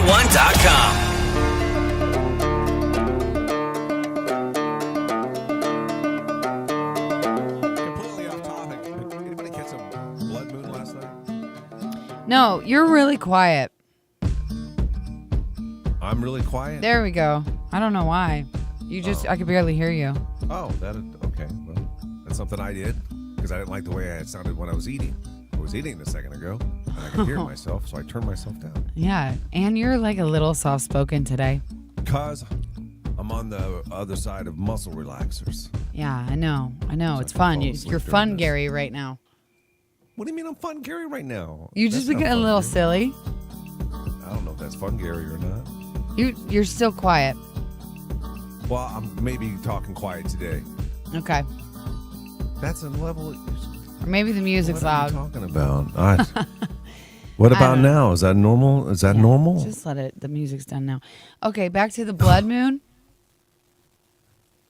Jerry1021.com. Completely off topic. Did anybody catch some blood moon last night? No, you're really quiet. I'm really quiet. There we go. I don't know why. I could barely hear you. Oh, okay. Well, that's something I did because I didn't like the way I sounded when I was eating. I was eating a second ago, and I could hear myself, so I turned myself down. Yeah, and you're like a little soft-spoken today. Because I'm on the other side of muscle relaxers. Yeah, I know. So It's I can fun. fall You're asleep fun, during this. Gary, right now. What do you mean I'm fun, Gary, right now? You That's just not getting a fun, little Gary. silly. I don't know if that's fun, Gary, or not. You're still quiet. Well, I'm maybe talking quiet today. Okay. That's a level. Or maybe the music's What are you loud. talking about? What about don't know. now? Is that normal? Is that normal? Just let it. The music's done now. Okay, back to the blood moon.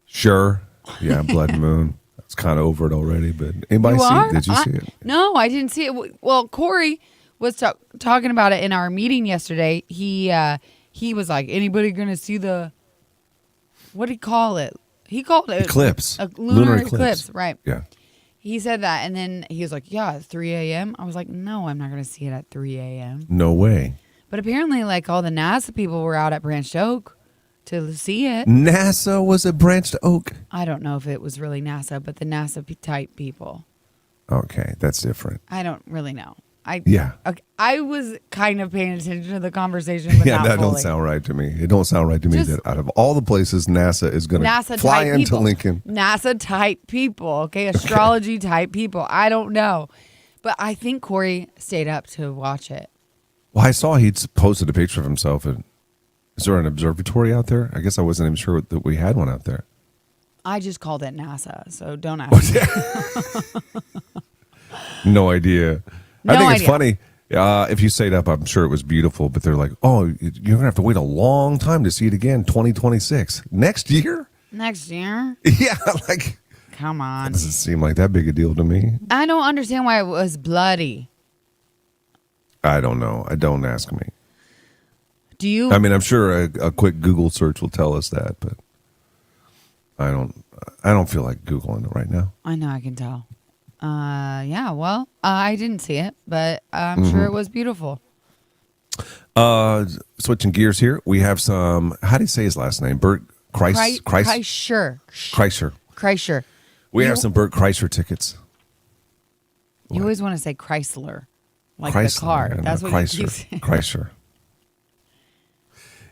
Sure. Yeah, Blood Moon. It's kind of over it already, but anybody You see are? it? Did you see it? No, I didn't see it. Well, Corey was talking about it in our meeting yesterday. He was like, anybody going to see the, what did he call it? He called it Eclipse. A lunar eclipse. eclipse. Right. Yeah. He said that, and then he was like, yeah, at 3 a.m. I was like, no, I'm not going to see it at 3 a.m. No way. But apparently, like, all the NASA people were out at Branched Oak to see it. NASA was at Branched Oak. I don't know if it was really NASA, but the NASA type people. Okay, that's different. I don't really know. Yeah. Okay, I was kind of paying attention to the conversation, but Yeah, not that fully. don't sound right to me. It don't sound right to me Just- that out of all the places NASA is going to NASA fly type into people. Lincoln. NASA type people, okay? Astrology type people. I don't know. But I think Corey stayed up to watch it. Well, I saw he'd posted a picture of himself. Is there an observatory out there? I guess I wasn't even sure that we had one out there. I just called it NASA, so don't ask me. No idea. I No think idea. it's funny. If you stayed up, I'm sure it was beautiful, but they're like, oh, you're going to have to wait a long time to see it again, 2026. Next year? Next year? Yeah, like, Come on. doesn't seem like that big a deal to me. I don't understand why it was bloody. I don't know. Don't ask me. Do you? I mean, I'm sure a quick Google search will tell us that, but I don't feel like Googling it right now. I know, I can tell. Yeah, well, I didn't see it, but I'm Mm-hmm. sure it was beautiful. Switching gears here, we have some, how do you say his last name? Bert Kreischer. Kreischer. We You- have some Bert Kreischer tickets. You always want to say Chrysler, like Chrysler, the car. yeah, That's no, what you keep saying. Kreischer.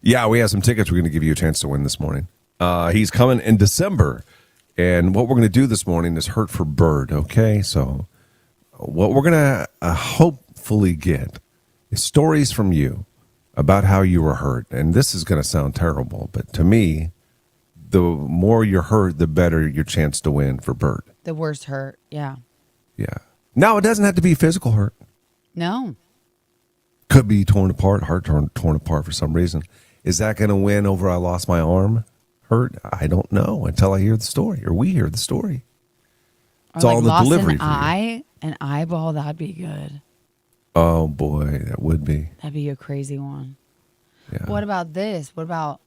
Yeah, we have some tickets we're going to give you a chance to win this morning. He's coming in December. And what we're going to do this morning is Hurt for Bird, okay? So what we're going to hopefully get is stories from you about how you were hurt. And this is going to sound terrible, but to me, the more you're hurt, the better your chance to win for Bird. The worst hurt. Yeah. Yeah. Now, it doesn't have to be physical hurt. No. Could be torn apart, heart torn apart for some reason. Is that going to win over I lost my arm hurt? I don't know until I hear the story or we hear the story. It's Or all like in the lost delivery an for you. eye, an eyeball. That'd be good. Oh, boy, that would be. That'd be a crazy one. Yeah. What about this? What about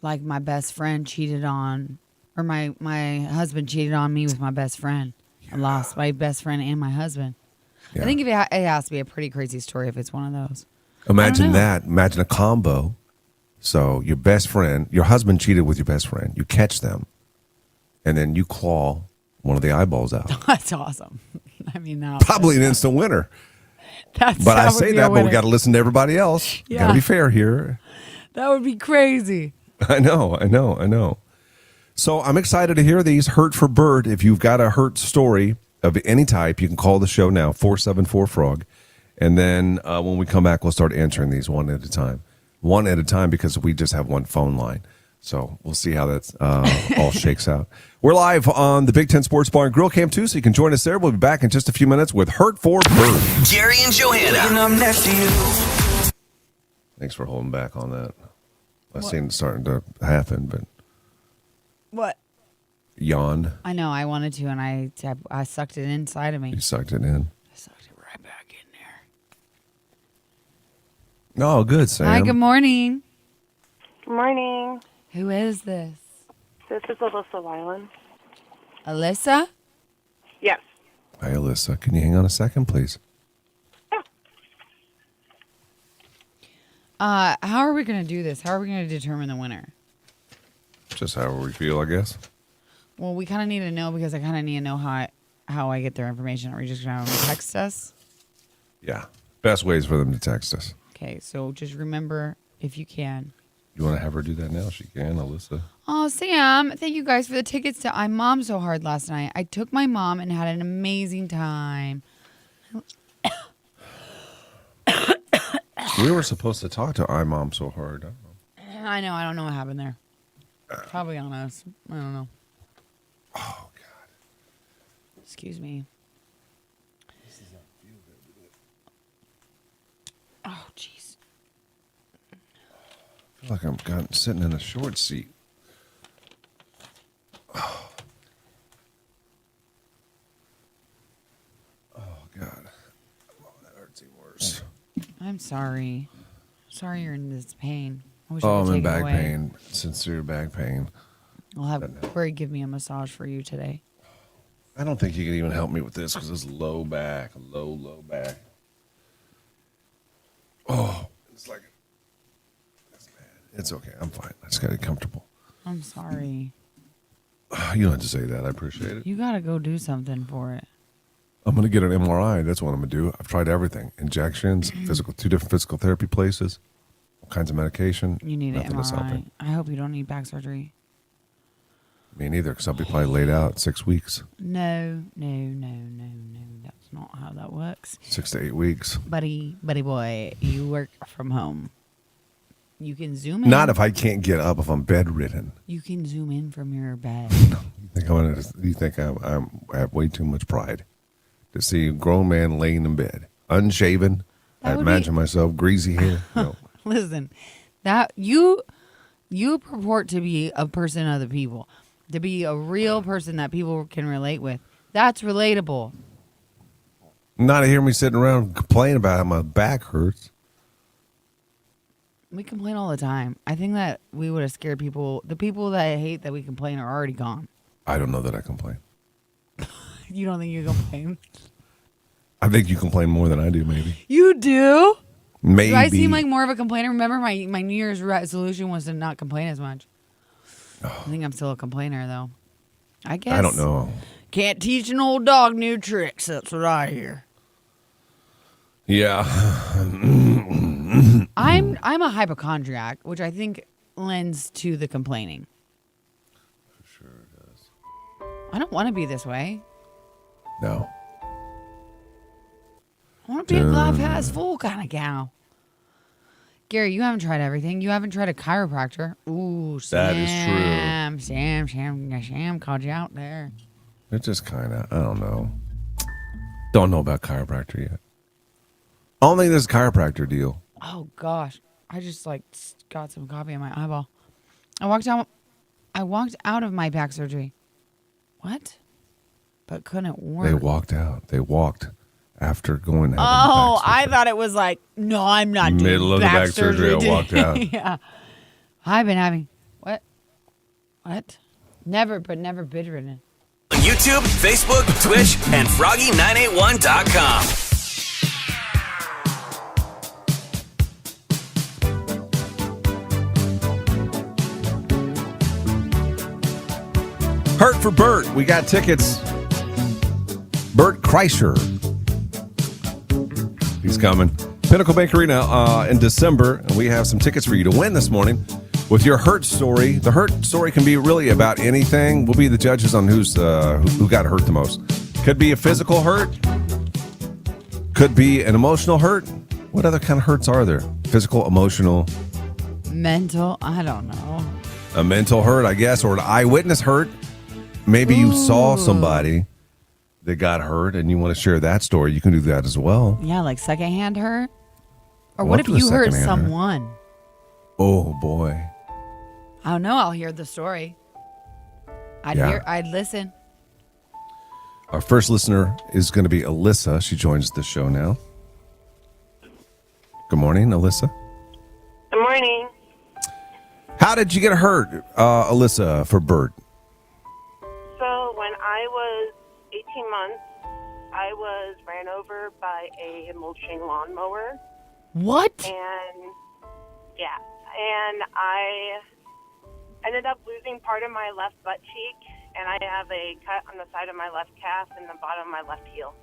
like my best friend cheated on, or my husband cheated on me with my best friend. I lost my best friend and my husband. Yeah. I think if it has to be a pretty crazy story if it's one of those. Imagine know. that. Imagine a combo. So your best friend, your husband cheated with your best friend. You catch them, and then you claw one of the eyeballs out. That's awesome. I mean, that Probably an instant winner. That's, But I would say be a that, but we winner. got to listen to everybody else. Yeah. Got to be fair here. That would be crazy. I know. So I'm excited to hear these. Hurt for Bird. If you've got a hurt story of any type, you can call the show now, 474-FROG. And then when we come back, we'll start answering these one at a time. One at a time because we just have one phone line. So we'll see how that all shakes out. We're live on the Big Ten Sports Bar and Grill Camp 2, so you can join us there. We'll be back in just a few minutes with Hurt for Bird. Jerry and Johanna. Thanks for holding back on that. I seen it starting to happen, but What? yawn. I know. I wanted to, and I sucked it inside of me. You sucked it in. I sucked it right back in there. Oh, good, Sam. Hi, good morning. Good morning. Who is this? This is Alyssa Wyland. Alyssa? Yes. Hi, Alyssa. Can you hang on a second, please? How are we going to do this? How are we going to determine the winner? Just however we feel, I guess. Well, we kind of need to know because I kind of need to know how I get their information. Are we just going to text us? Yeah. Best ways for them to text us. Okay, so just remember, if you can. You want to have her do that now? She can, Alyssa. Oh, Sam, thank you guys for the tickets to I Mom So Hard last night. I took my mom and had an amazing time. We were supposed to talk to I Mom So Hard. I don't know. I know. I don't know what happened there. Probably on us. I don't know. Oh, God. Excuse me. Oh, jeez. I feel like I'm sitting in a short seat. Oh, God. Oh, that hurts even worse. I'm sorry. Sorry you're in this pain. I wish Oh, I I'm could in take it back away. pain. Sincere back pain. I'll have Corey give me a massage for you today. I don't think you can even help me with this because it's low back. Low back. Oh, it's like, it's okay. I'm fine. I just got to get comfortable. I'm sorry. You don't have to say that. I appreciate it. You got to go do something for it. I'm going to get an MRI. That's what I'm going to do. I've tried everything. Injections, two different physical therapy places, all kinds of medication. You need an Nothing is MRI. helping. I hope you don't need back surgery. Me neither, because I'll be probably laid out 6 weeks. No. That's not how that works. 6 to 8 weeks. Buddy boy, you work from home. You can zoom in. Not if I can't get up, if I'm bedridden. You can zoom in from your bed. You think I have way too much pride to see a grown man laying in bed, unshaven. That I would imagine myself greasy hair. No. Listen, that you purport to be a person of the people, to be a real person that people can relate with. That's relatable. Not to hear me sitting around complaining about how my back hurts. We complain all the time. I think that we would have scared people. The people that I hate that we complain are already gone. I don't know that I complain. You don't think you complain? I think you complain more than I do, maybe. You do? Maybe. Do I seem like more of a complainer? Remember, my New Year's resolution was to not complain as much. I think I'm still a complainer, though. I guess. I don't know. Can't teach an old dog new tricks. That's what I hear. Yeah. I'm a hypochondriac, which I think lends to the complaining. Sure it does. I don't want to be this way. No. I want to be a glass half full kind of gal. Gary, you haven't tried everything. You haven't tried a chiropractor. Ooh, That is true. Sam called you out there. It's just kind of, I don't know. Don't know about chiropractor yet. I don't think there's a chiropractor deal. Oh gosh, I just got some coffee in my eyeball. I walked out of my back surgery. What? But couldn't work. They walked out. They walked after going to have Oh, back I surgery. thought it was like, no, I'm not doing Middle of the back surgery, I today. walked out. Yeah. I've been having, what? Never bedridden. On YouTube, Facebook, Twitch, and Froggy981.com. Hurt for Bert. We got tickets. Bert Kreischer. He's coming. Pinnacle Bank Arena in December. And we have some tickets for you to win this morning with your hurt story. The hurt story can be really about anything. We'll be the judges on who got hurt the most. Could be a physical hurt. Could be an emotional hurt. What other kind of hurts are there? Physical, emotional. Mental, I don't know. A mental hurt, I guess, or an eyewitness hurt. Maybe you saw somebody that got hurt and you want to share that story. You can do that as well. Yeah, like secondhand hurt? Or Well, what up if to you hurt secondhand hurt. someone? Oh, boy. I don't know. I'll hear the story. I'd listen. Our first listener is going to be Alyssa. She joins the show now. Good morning, Alyssa. morning. How did you get hurt, Alyssa, for Bert? So when I was 18 months, I was ran over by a mulching lawnmower. What? And I ended up losing part of my left butt cheek, and I have a cut on the side of my left calf and the bottom of my left heel.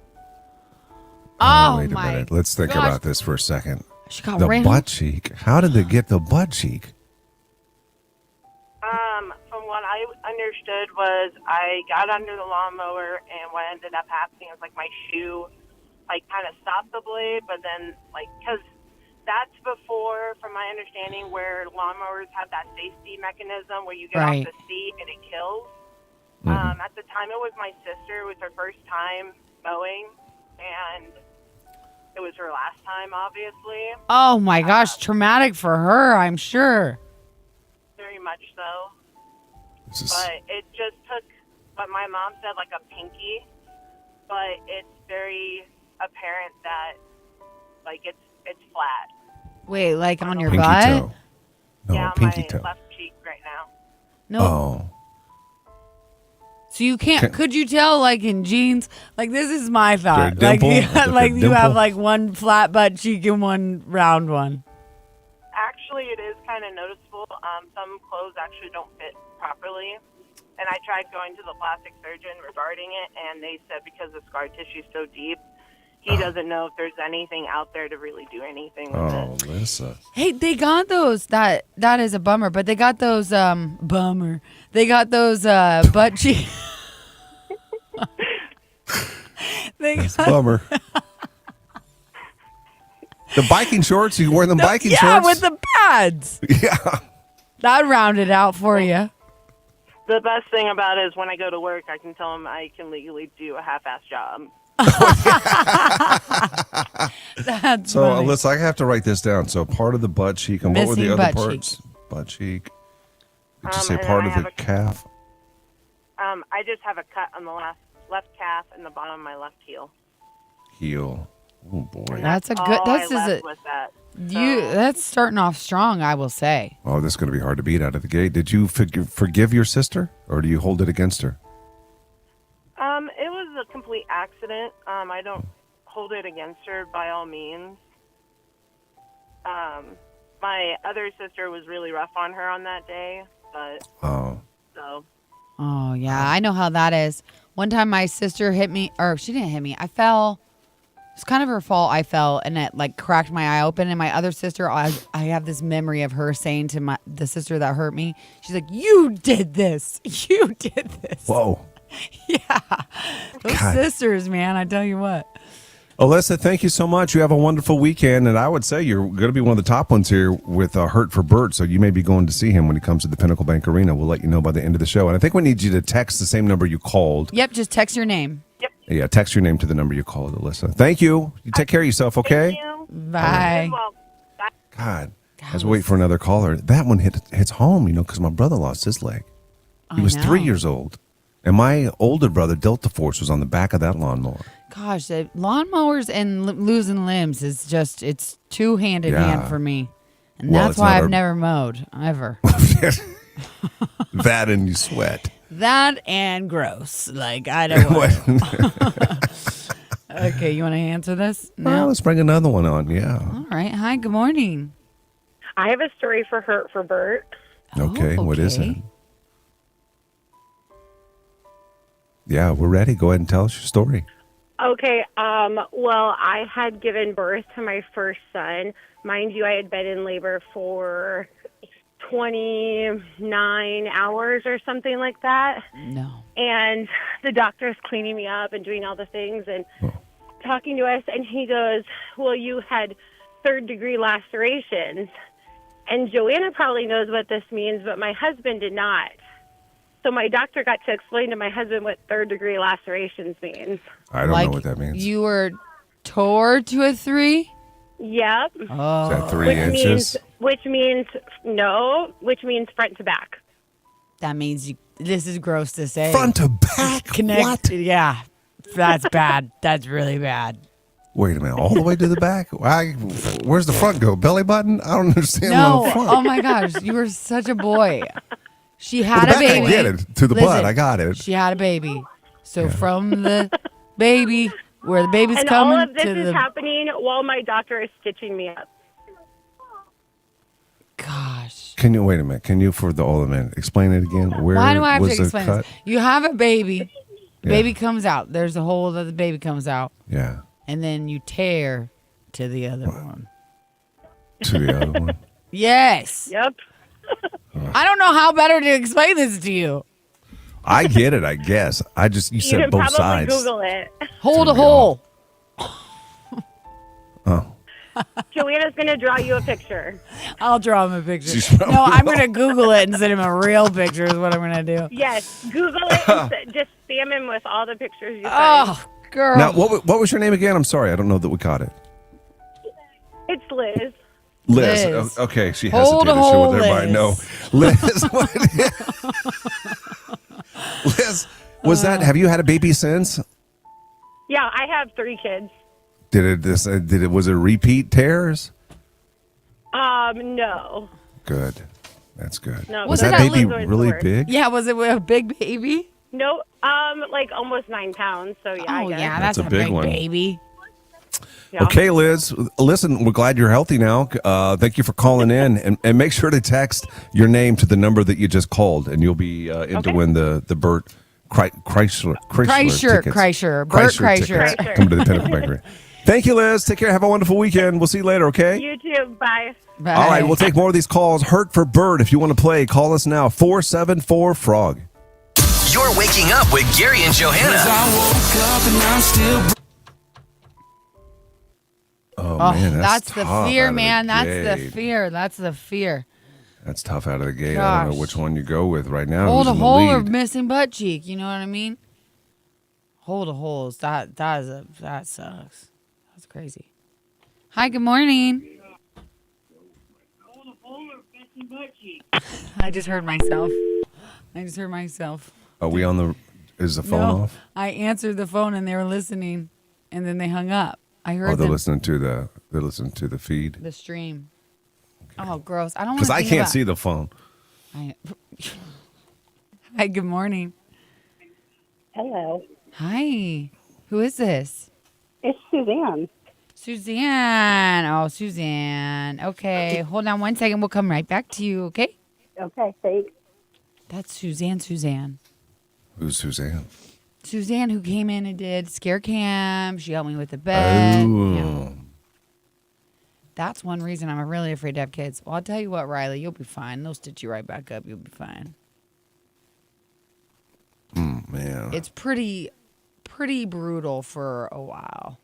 Oh, wait a my minute. Let's think gosh. about this for a second. She got The ran butt cheek. How did they get the butt cheek? From what I understood was I got under the lawnmower, and what ended up happening was like my shoe, like kind of stopped the blade, but then because that's before, from my understanding, where lawnmowers have that safety mechanism where you get Right. off the seat and it kills. Mm-hmm. At the time, it was my sister. It was her first time mowing, and it was her last time, obviously. Oh my gosh, traumatic for her, I'm sure. Very much so. This is, But it just took what my mom said, like a pinky. But it's very apparent that, like, it's flat. Wait, like on your pinky butt? toe. No, yeah, pinky my toe. left cheek right now. No. Oh. So you can't, could you tell like in jeans? Like this is my thought. Their Like, dimple? you, Like a like you dimple? have like one flat butt cheek and one round one. Actually, it is kind of noticeable. Some clothes actually don't fit properly. And I tried going to the plastic surgeon regarding it, and they said because the scar tissue is so deep, he doesn't know if there's anything out there to really do anything with Oh, it. Alyssa. Hey, they got those. That is a bummer, but they got those bummer. They got those butt cheek. They It's a got, bummer. The biking shorts? You wearing them biking yeah, shorts? with the pads. Yeah. That rounded out for you. The best thing about it is when I go to work, I can tell them I can legally do a half-ass job. That's So, funny. Alyssa, I have to write this down. So, part of the butt cheek, and what were the Missing other butt parts? Butt cheek. Did you say and then part I of have the a- calf? I just have a cut on the left calf and the bottom of my left heel. Heel. Oh, boy. That's a good. All That's I is left a with that. you. That's starting off strong, I will say. Oh, this is going to be hard to beat out of the gate. Did you forgive your sister, or do you hold it against her? It was a complete accident. I don't hold it against her by all means. My other sister was really rough on her on that day, but Oh. so Oh yeah, I know how that is. One time my sister hit me, or she didn't hit me. I fell. It's kind of her fault. I fell and it like cracked my eye open. And my other sister, I have this memory of her saying to the sister that hurt me, she's like, "You did this. You did this." Whoa. Yeah, those God. sisters, man. I tell you what. Alyssa, thank you so much. You have a wonderful weekend, and I would say you're going to be one of the top ones here with Hurt for Bert, so you may be going to see him when he comes to the Pinnacle Bank Arena. We'll let you know by the end of the show. And I think we need you to text the same number you called. Yep, just text your name. Yeah, text your name to the number you called, Alyssa. Thank you. You take care of yourself, okay? thank you. Bye. Well, bye. God, as we wait for another caller, that one hits home, because my brother lost his leg. He I was know. 3 years old. And my older brother, Delta Force, was on the back of that lawnmower. Gosh, the lawnmowers and losing limbs is just, it's two hand in Yeah. hand for me. And Well, that's it's why not I've our- never mowed, ever. That and you sweat. That and gross. Like, I don't want Okay, you want to answer this? Well, No? let's bring another one on. Yeah. All right. Hi, good morning. I have a story for Hurt for Bert. Okay. Oh, What is it? okay. Yeah, we're ready. Go ahead and tell us your story. Okay, well, I had given birth to my first son. Mind you, I had been in labor for 29 hours or something like that. No. And the doctor's cleaning me up and doing all the things and talking to us. And he goes, well, you had third-degree lacerations. And Johanna probably knows what this means, but my husband did not. So my doctor got to explain to my husband what third-degree lacerations means. I don't Like, know what that means. You were tore to a 3? Yep. Oh. Is that 3 inches? Which means front to back. That means you, this is gross to say. Front to back? Connect. What? Yeah. That's bad. That's really bad. Wait a minute, all the way to the back? Where's the front go? Belly button? I don't understand. No. On the front. Oh my gosh, you were such a boy. She Well, had the a back baby. I get it. To the butt, I got it. She had a baby. So from the baby, where the baby's And coming all of this to is the happening while my doctor is stitching me up. gosh. Can you wait a minute? Can you, for the all the men, explain it again? Where Why do I have was to the explain cut? this? You have a baby. The Yeah. baby comes out. There's a hole that the baby comes out. Yeah, And then you tear to the other one. to the other one. Yes. Yep. I don't know how better to explain this to you. I get it. I guess. You You said can both probably sides. Google it. Hold a Turn me hole. Oh, Joanna's going to draw you a picture. I'll draw him a picture. She's probably No, I'm going to Google it and send him a real picture is what I'm going to do. Yes, Google it and just spam him with all the pictures you find. Oh, girl. now what was your name again? I'm sorry, I don't know that we caught it. It's Liz. Liz. Liz. Okay, she Hold hesitated. a She hole, wanted everybody to know. Liz. Liz, was that? Have you had a baby since? Yeah, I have 3 kids. Was it repeat tears? No. Good. That's good. No, Was Was that it baby Liz really Lord. big? Yeah, was it a big baby? No, like almost 9 pounds. So yeah, I Oh, guess. yeah, That's that's a a big big one. baby. Yeah. Okay, Liz. Listen, we're glad you're healthy now. Thank you for calling in, and make sure to text your name to the number that you just called, and you'll be in to win the Burt Chrysler tickets. Kreischer. Burt Kreischer. tickets. Come to the Pinnacle Bakery. Thank you, Liz. Take care. Have a wonderful weekend. We'll see you later. Okay. You too. Bye. Bye. All right, we'll take more of these calls. Hurt for Bird. If you want to play, call us now. 474-FROG. You're waking up with Gary and Johanna. Oh, Oh, man, that's the tough out fear, of man. That's the gate. fear. That's the fear. That's tough out of the gate. I don't know Gosh. which one you go with right now. Hold Who's a in the hole or lead? missing butt cheek. You know what I mean? Hold a holes. That sucks. That's crazy. Hi, good morning. I just heard myself. Are we on the? Is the phone No, off? I answered the phone and they were listening, and then they hung up. I Oh, heard they're them, listening to the feed. the stream. Oh, gross! I don't want Because to. I can't see the phone. Hi, good morning. Hello. Hi, who is this? It's Suzanne. Suzanne. Oh, Suzanne. Okay, hold on one second. We'll come right back to you. Okay. Okay, thanks. That's Suzanne. Who's Suzanne? Suzanne, who came in and did scare cam. She helped me with the bed. Oh. Yeah. That's one reason I'm really afraid to have kids. Well, I'll tell you what, Riley, you'll be fine. They'll stitch you right back up. You'll be fine. Man. It's pretty brutal for a while.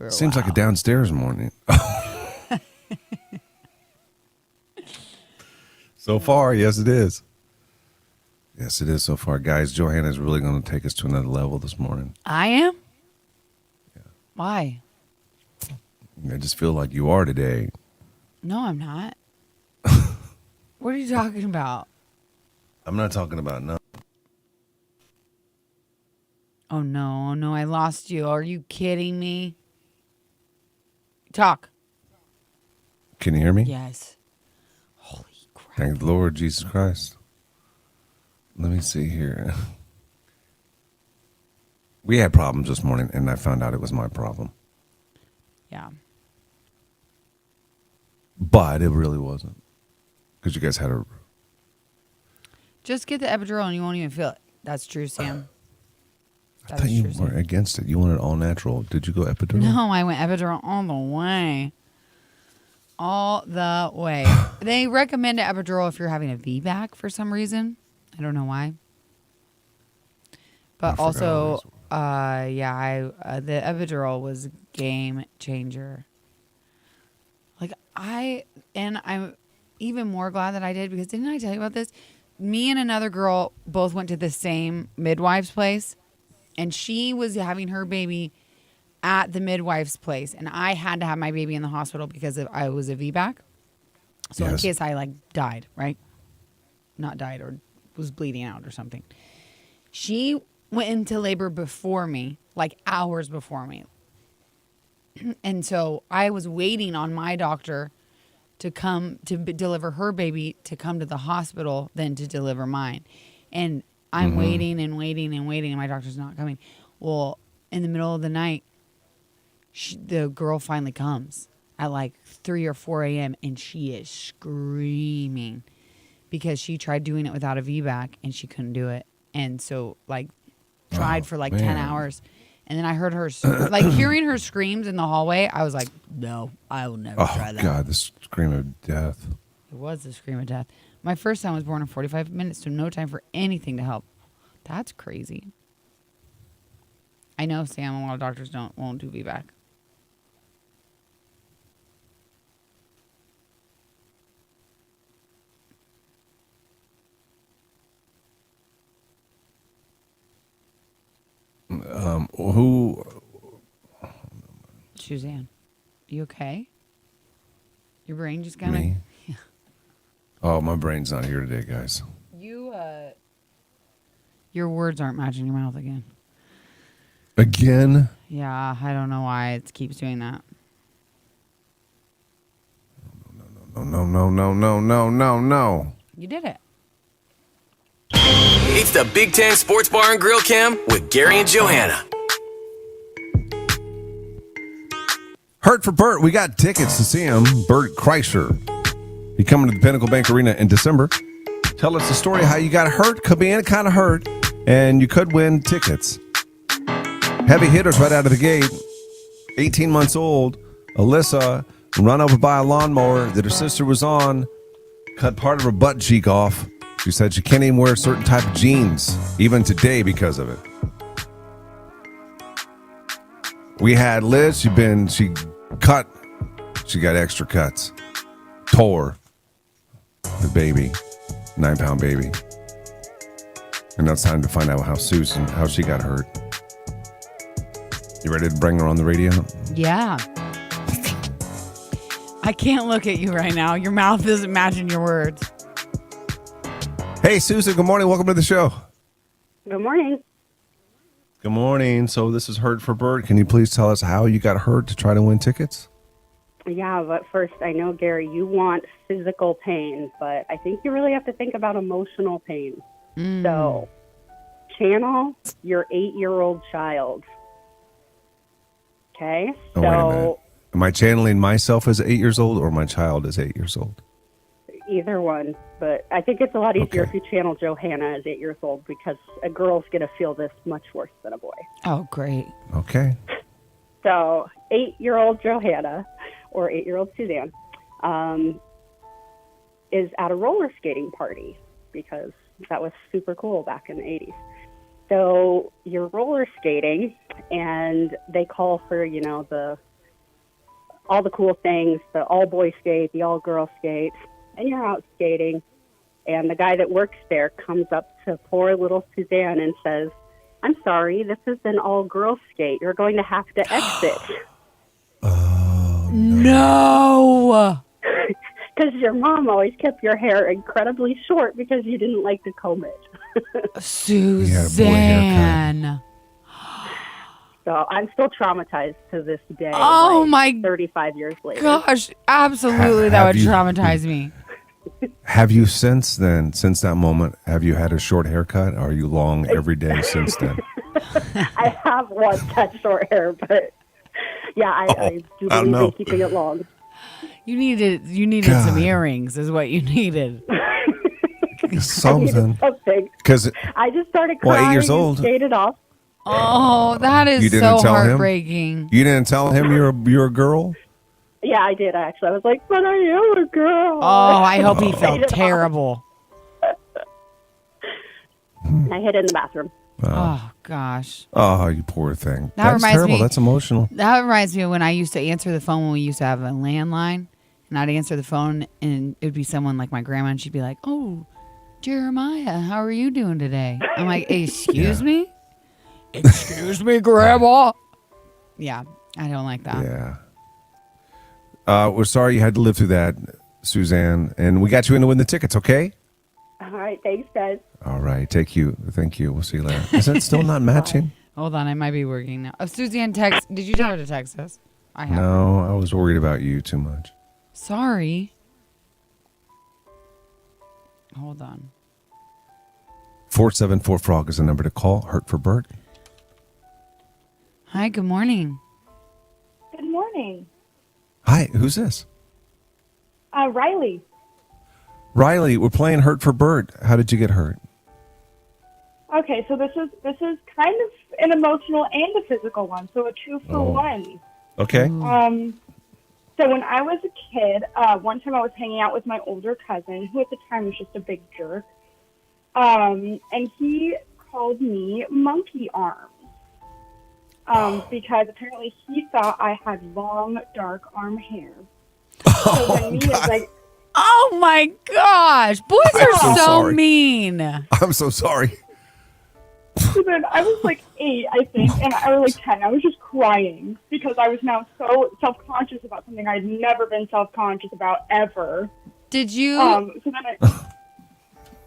Seems like a downstairs morning. So far, yes, it is. Yes, it is so far. Guys, Johanna's really going to take us to another level this morning. I am? Yeah. Why? I just feel like you are today. No, I'm not. What are you talking about? I'm not talking about nothing. Oh, no, I lost you. Are you kidding me? Talk. Can you hear me? Yes. Holy crap. Thank the Lord Jesus Christ. Let me see here. We had problems this morning, and I found out it was my problem. Yeah. But it really wasn't. Because you guys had a... Just get the epidural and you won't even feel it. That's true, Sam. I thought you were against it. You wanted all natural. Did you go epidural? No, I went epidural all the way. All the way. They recommend an epidural if you're having a VBAC for some reason. I don't know why. But also, the epidural was a game changer. I'm even more glad that I did, because didn't I tell you about this? Me and another girl both went to the same midwife's place, and she was having her baby at the midwife's place, and I had to have my baby in the hospital because I was a VBAC. So in case I died, right? Not died or was bleeding out or something. She went into labor before me, hours before me. And so I was waiting on my doctor to come to deliver her baby, to come to the hospital, then to deliver mine. And I'm waiting and waiting and waiting, and my doctor's not coming. Well, in the middle of the night, the girl finally comes at like 3 or 4 a.m. and she is screaming because she tried doing it without a VBAC and she couldn't do it. And so like tried for like 10 hours. And then I heard her, like hearing her screams in the hallway, I was like, no, I will never try that. Oh, God, the scream of death. It was the scream of death. My first son was born in 45 minutes, so no time for anything to help. That's crazy. I know, Sam, a lot of doctors won't do VBAC. Who? Suzanne, you okay? Your brain just kind Me? of... Oh, my brain's not here today, guys. Your words aren't matching your mouth again. Again? Yeah, I don't know why it keeps doing that. No. You did it. It's the Big Ten Sports Bar and Grill Cam with Gary and Johanna. Hurt for Bert. We got tickets to see him. Bert Kreischer. He coming to the Pinnacle Bank Arena in December. Tell us the story how you got hurt. Could be any kind of hurt. And you could win tickets. Heavy hitters right out of the gate. 18 months old. Alyssa run over by a lawnmower that her sister was on. Cut part of her butt cheek off. She said she can't even wear certain type of jeans, even today, because of it. We had Liz. She cut. She got extra cuts. Tore the baby, 9-pound baby. And now it's time to find out how she got hurt. You ready to bring her on the radio? Yeah. I can't look at you right now. Your mouth isn't matching your words. Hey, Susan, good morning. Welcome to the show. Good morning. Good morning. So this is Hurt for Bert. Can you please tell us how you got hurt to try to win tickets? Yeah, but first, I know, Gary, you want physical pain, but I think you really have to think about emotional pain. So, channel your 8-year-old child. Okay? Oh, wait a minute. Am I channeling myself as 8 years old or my child as 8 years old? Either one. But I think it's a lot easier Okay. if you channel Johanna as 8 years old because a girl's going to feel this much worse than a boy. Oh, great. Okay. So, 8-year-old Johanna, or 8-year-old Suzanne, is at a roller skating party because that was super cool back in the 80s. So, you're roller skating, and they call for, all the cool things, the all-boy skate, the all-girl skate, and you're out skating, and the guy that works there comes up to poor little Suzanne and says, "I'm sorry, this is an all-girl skate. You're going to have to exit." No. Because your mom always kept your hair incredibly short because you didn't like to comb it. Suzanne. So I'm still traumatized to this day. Oh, my 35 years later. Gosh, absolutely. That would traumatize me. Have you since that moment, have you had a short haircut? Or are you long every day since then? I have once had short hair, but yeah, I do believe in keeping it long. You needed some earrings is what you needed. Something. Because I just started crying 8 years old. and skated off. Oh, that is so heartbreaking. You didn't tell him you're a girl? Yeah, I did actually. I was like, "But I am a girl." Oh, I hope he felt terrible. I hid in the bathroom. Oh gosh. Oh, you poor thing. That That's reminds terrible. me- That's emotional. That reminds me of when I used to answer the phone when we used to have a landline, and I'd answer the phone, and it would be someone like my grandma, and she'd be like, "Oh, Jeremiah, how are you doing today?" I'm like, "Excuse me? Excuse me, Grandma?" Yeah, I don't like that. Yeah. We're sorry you had to live through that, Suzanne. And we got you in to win the tickets, okay? All right, thanks, guys. All right. Thank you. We'll see you later. Is it still not matching? Hold on, I might be working now. Oh, Suzanne, did you tell her to text us? I have. No, I was worried about you too much. Sorry. Hold on. 474 Frog is the number to call. Hurt for Bert. Hi, good morning. Good morning. Hi, who's this? Riley. Riley, we're playing Hurt for Bert. How did you get hurt? Okay, so this is kind of an emotional and a physical one, so a 2-for-1. Okay. So when I was a kid, one time I was hanging out with my older cousin, who at the time was just a big jerk, and he called me monkey arms. Because apparently he thought I had long, dark arm hair. So when me as like, Oh my gosh. Boys are so so sorry. mean. I'm so sorry. so then I was like 8, I think, and I was like 10. I was just crying because I was now so self-conscious about something I'd never been self-conscious about ever. Did you So then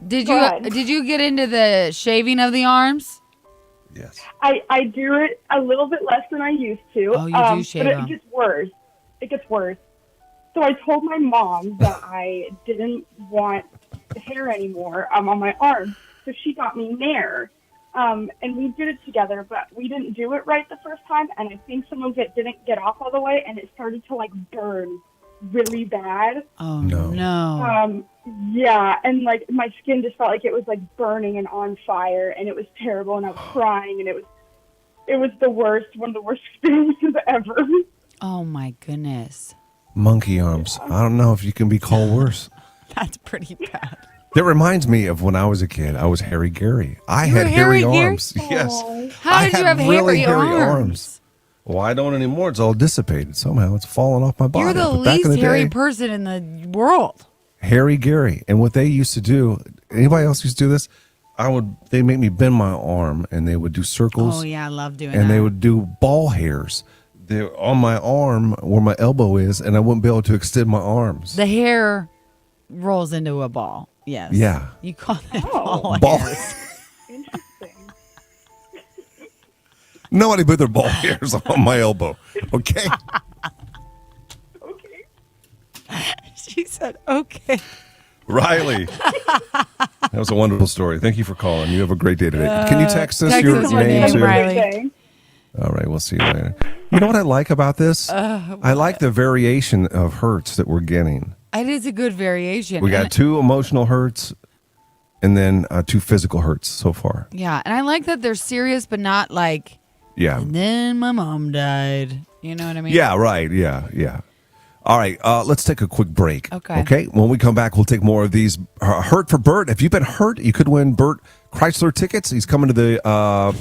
did go you ahead. did you get into the shaving of the arms? Yes. I do it a little bit less than I used to. Oh, you do shave but it them. gets worse. It gets worse. So I told my mom that I didn't want hair anymore on my arms. So she got me Nair. And we did it together, but we didn't do it right the first time. And I think some of it didn't get off all the way, and it started to like burn really bad. Oh No. no. Yeah, and like my skin just felt like it was like burning and on fire, and it was terrible, and I was crying, and it was the worst, one of the worst experiences ever. Oh my goodness. Monkey arms. I don't know if you can be called worse. That's pretty bad. That reminds me of when I was a kid. I was Harry Gary. I You were had hairy Harry Gary? arms. Yes. How I did you had have really hairy hairy arms? Well, I don't anymore. It's all dissipated. Somehow it's falling off my body. You're the But back in least the hairy day, person in the world. Harry Gary. And what they used to do, anybody else used to do this? They make me bend my arm, and they would do circles. Oh yeah, I love doing and that. they would do ball hairs. They're on my arm where my elbow is, and I wouldn't be able to extend my arms. The hair rolls into a ball. Yes. Yeah. You call it Oh. ball Ball. hairs. Interesting. Nobody put their ball hairs on my elbow. Okay. Okay. She said, "Okay." Riley. That was a wonderful story. Thank you for calling. You have a great day today. Can you text us text your us your name name, too? Riley. Day. All right, we'll see you later. You know what I like about this? I like the variation of hurts that we're getting. It is a good variation. We got 2 emotional hurts and then 2 physical hurts so far. Yeah, and I like that they're serious, but not like. Yeah. And then my mom died. You know what I mean? Yeah, right. Yeah. All right, let's take a quick break. Okay. When we come back, we'll take more of these. Hurt for Bert. If you've been hurt, you could win Bert Chrysler tickets. He's coming to the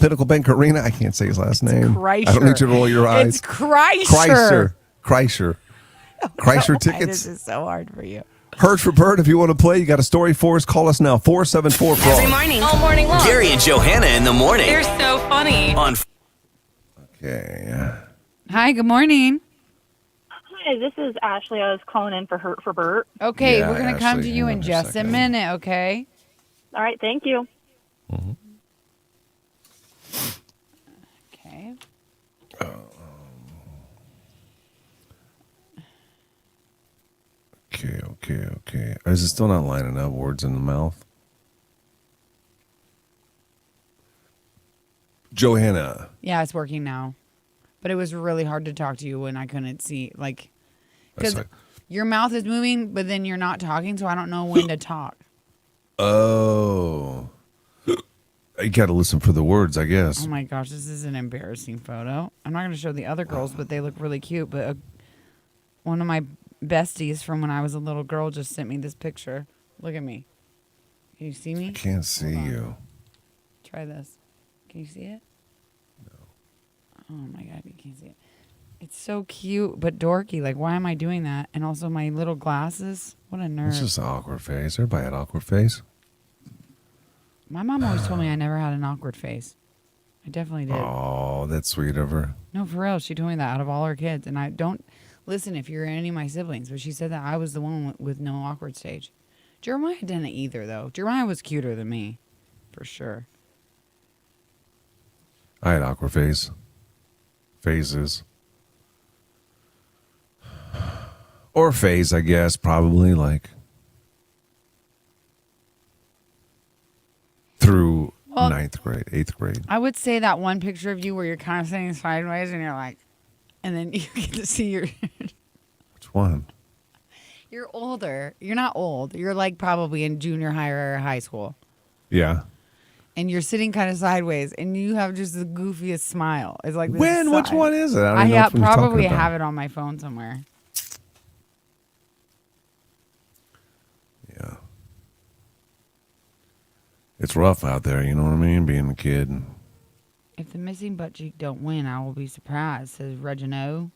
Pinnacle Bank Arena. I can't say his last name. Kreischer. I don't need you to roll your eyes. It's Kreischer. Kreischer. Why Kreischer tickets. This is so hard for you. Hurt for Bert. If you want to play, you got a story for us, call us now. 474 Frog. Every morning. All morning long. Gary and Johanna in the morning. They're so funny. On Okay. Hi, good morning. Hi, this is Ashley. I was calling in for Hurt for Bert. Okay, Yeah, we're going to come Ashley, to you hang in on a just a second. minute, okay? All right, thank you. Okay. Okay. Is it still not lining up? Words in the mouth? Johanna. Yeah, it's working now. But it was really hard to talk to you when I couldn't see, like, That's because like- your mouth is moving, but then you're not talking, so I don't know when to talk. Oh. You got to listen for the words, I guess. Oh my gosh, this is an embarrassing photo. I'm not going to show the other girls, but they look really cute. But one of my besties from when I was a little girl just sent me this picture. Look at me. Can you see me? I can't see Hold on. you. Try this. Can you see it? No. Oh my God, you can't see it. It's so cute, but dorky. Like, why am I doing that? And also my little glasses. What a nerd. It's just an awkward face. Everybody had awkward face. My mom always told me I never had an awkward face. I definitely did. Oh, that's sweet of her. No, for real. She told me that out of all her kids. And I don't listen if you're any of my siblings, but she said that I was the one with no awkward stage. Jeremiah didn't either, though. Jeremiah was cuter than me, for sure. I had awkward face. Phases. Or phase, I guess, probably like through ninth grade, 8th grade. I would say that one picture of you where you're kind of sitting sideways and you're like, and then you get to see your. Which one? You're older. You're not old. You're like probably in junior high or high school. Yeah. And you're sitting kind of sideways, and you have just the goofiest smile. It's like this When? Which side. one is it? I don't I even know have, which one you're probably talking about. have it on my phone somewhere. Yeah. It's rough out there, you know what I mean? Being a kid. If the missing butt cheek don't win, I will be surprised, says Reginald.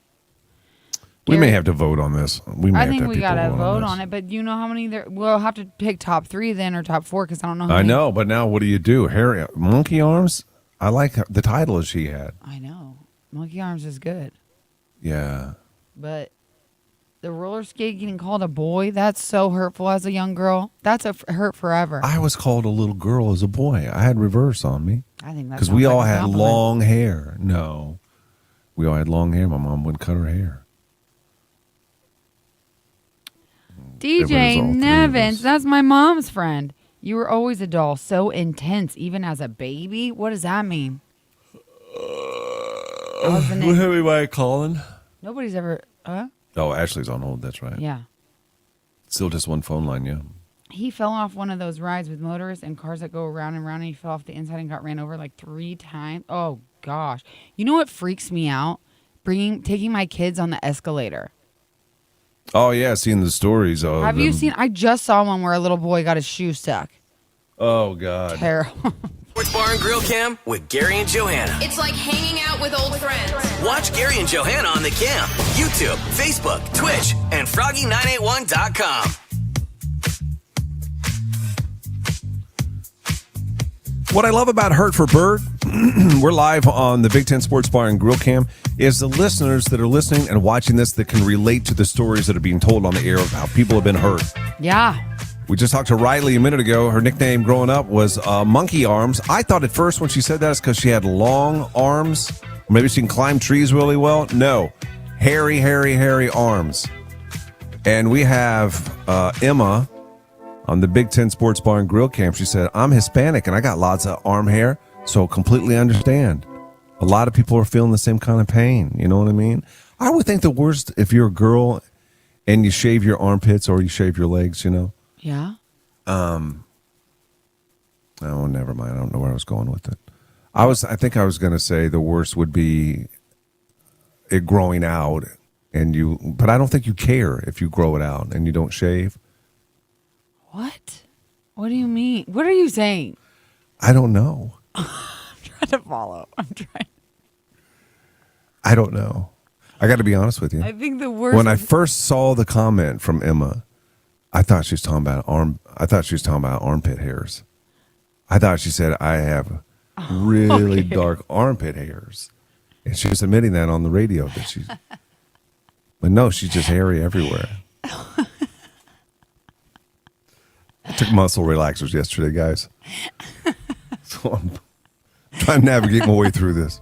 We may have to vote on this. We may I have think to have we people gotta vote this. on it, but you know how many there? We'll have to pick top 3 then, or top 4, because I don't know. How I many. know, but now what do you do? Harry, monkey arms? I like the title she had. I know. Monkey arms is good, Yeah. but the roller skate getting called a boy, that's so hurtful as a young girl. That's a hurt forever. I was called a little girl as a boy. I had reverse on me. I think that's because we all had long hair. No, we all had long hair. My mom wouldn't cut her hair. It was all DJ three of Nevins, us. that's my mom's friend. You were always a doll, so intense, even as a baby. What does that mean? Wasn't it? Everybody calling? Nobody's ever. Oh, Ashley's on hold. That's right. Yeah. Still just one phone line. Yeah. He fell off one of those rides with motorists and cars that go around and around, and he fell off the inside and got ran over like 3 times. Oh gosh! You know what freaks me out? Taking my kids on the escalator. Oh yeah, seeing the stories of. Have you them. seen? I just saw one where a little boy got his shoe stuck. Oh God. Terrible. Sports Bar and Grill Cam with Gary and Johanna. It's like hanging out with old friends. Watch Gary and Johanna on the cam, YouTube, Facebook, Twitch, and Froggy981.com. What I love about Hurt for Bird, we're live on the Big Ten Sports Bar and Grill Cam, is the listeners that are listening and watching this that can relate to the stories that are being told on the air of how people have been hurt. Yeah. We just talked to Riley a minute ago. Her nickname growing up was Monkey Arms. I thought at first when she said that it's because she had long arms. Maybe she can climb trees really well. No. Hairy arms. And we have Emma on the Big Ten Sports Bar and Grill Camp. She said, I'm Hispanic and I got lots of arm hair, so completely understand. A lot of people are feeling the same kind of pain. You know what I mean? I would think the worst if you're a girl and you shave your armpits or you shave your legs, you know? Yeah. Oh, never mind. I don't know where I was going with it. I think I was going to say the worst would be it growing out but I don't think you care if you grow it out and you don't shave. What? What do you mean? What are you saying? I don't know. I'm trying to follow. I don't know. I got to be honest with you. I think the worst. When I first saw the comment from Emma, I thought she was talking about armpit hairs. I thought she said I have really dark armpit hairs, and she was admitting that on the radio that she's. But no, she's just hairy everywhere. I took muscle relaxers yesterday, guys. So I'm trying to navigate my way through this.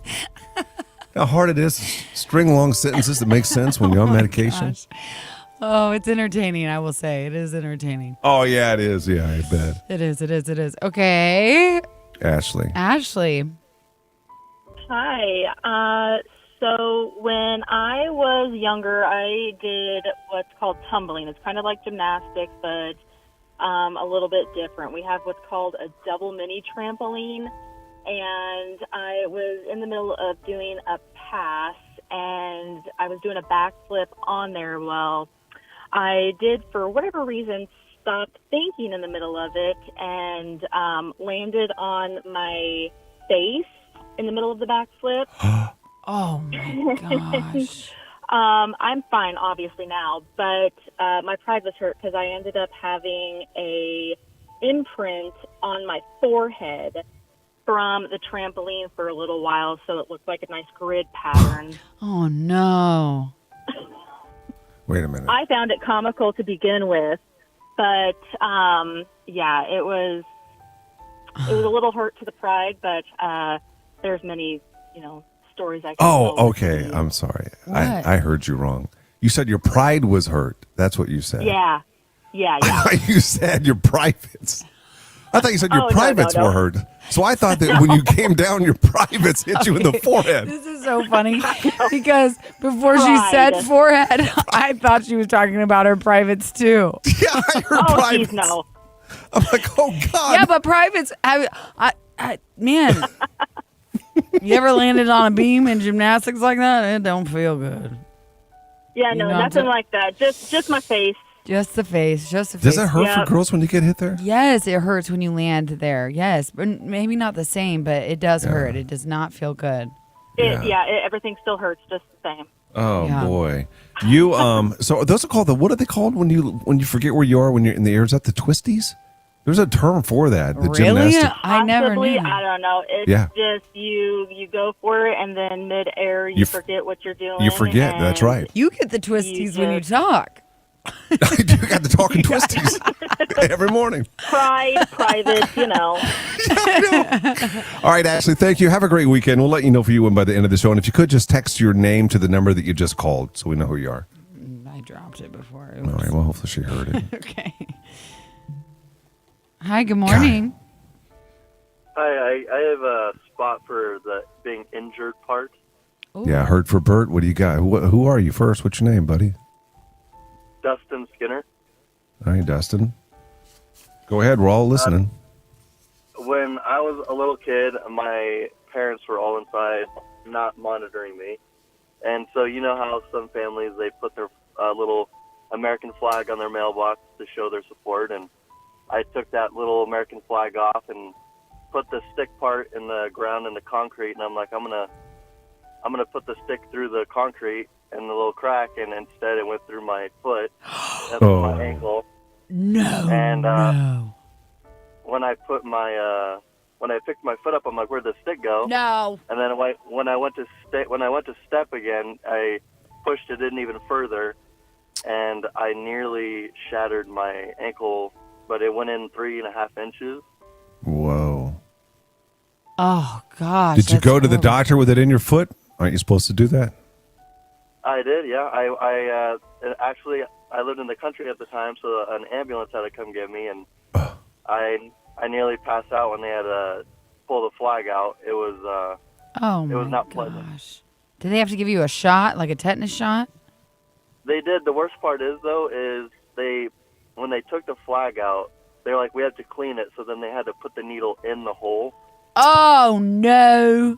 How hard it is to string long sentences that make sense when you're on medication. Gosh. Oh, it's entertaining, I will say. It is entertaining. Oh, yeah, it is. Yeah, I bet. It is. Okay. Ashley. Hi. So when I was younger, I did what's called tumbling. It's kind of like gymnastics, but a little bit different. We have what's called a double mini trampoline, and I was in the middle of doing a pass, and I was doing a backflip on there. Well, I did, for whatever reason, stop thinking in the middle of it and landed on my face in the middle of the backflip. Oh, my gosh. I'm fine, obviously, now, but my pride was hurt because I ended up having a imprint on my forehead from the trampoline for a little while, so it looked like a nice grid pattern. Oh, no. Wait a minute. I found it comical to begin with, but yeah, it was a little hurt to the pride, but there's many, stories I can tell. Oh, okay. I'm sorry. I heard you wrong. You said your pride was hurt. That's what you said. Yeah. Yeah. I thought you said your privates. I thought you said your privates were hurt. So I thought that when you came down, your privates hit you in the forehead. This is so funny because before she said forehead, I thought she was talking about her privates too. Yeah, I heard privates. Geez, no. I'm like, oh God. Yeah, but privates, man, you ever landed on a beam in gymnastics like that? It don't feel good. Yeah, no, nothing like that. Just my face. Just the face. Just the face. Does it hurt for girls when you get hit there? Yes, it hurts when you land there. Yes, but maybe not the same, but it does hurt. It does not feel good. Everything still hurts just the same. Oh boy, you So those are called what are they called when you forget where you are when you're in the air? Is that the twisties? There's a term for that. The really? Gymnastic. I never knew. I don't know. It's just you go for it and then mid-air you forget what you're doing. You forget. That's right. You get the twisties when you talk. You got the talking twisties every morning. Private, All right, Ashley, thank you. Have a great weekend. We'll let you know if you win by the end of the show. And if you could just text your name to the number that you just called so we know who you are. I dropped it before. All right, well, hopefully she heard it. Okay. Hi, good morning. Hi, I have a spot for the being injured part. Ooh. Yeah, heard for Bert. What do you got? Who are you first? What's your name, buddy? Dustin Skinner. All right, Dustin. Go ahead. We're all listening. When I was a little kid, my parents were all inside, not monitoring me. And so you know how some families, they put their little American flag on their mailbox to show their support. And I took that little American flag off and put the stick part in the ground in the concrete. And I'm like, I'm gonna put the stick through the concrete and the little crack, and instead it went through my foot, my ankle. No. And no. when I picked my foot up, I'm like, where'd the stick go? No. And then when I went to step again, I pushed it in even further, and I nearly shattered my ankle, but it went in 3.5 inches. Whoa. Oh gosh. Did you go to the doctor with it in your foot? Aren't you supposed to do that? I did, yeah. I actually lived in the country at the time, so an ambulance had to come get me, and I nearly passed out when they had to pull the flag out. It was not pleasant. Did they have to give you a shot, like a tetanus shot? They did. The worst part is when they took the flag out, they're like, we have to clean it, so then they had to put the needle in the hole. Oh no.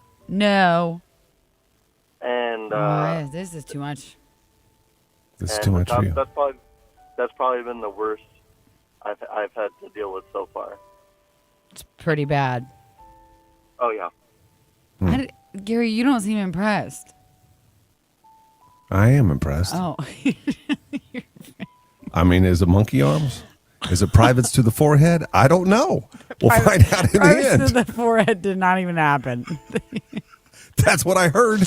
And this is too much. This is too much for you. That's probably been the worst I've had to deal with so far. It's pretty bad. Oh yeah. Gary, you don't seem impressed. I am impressed. Oh. I mean, is it monkey arms? Is it privates to the forehead? I don't know. We'll find out in the end. Privates to the forehead did not even happen. That's what I heard.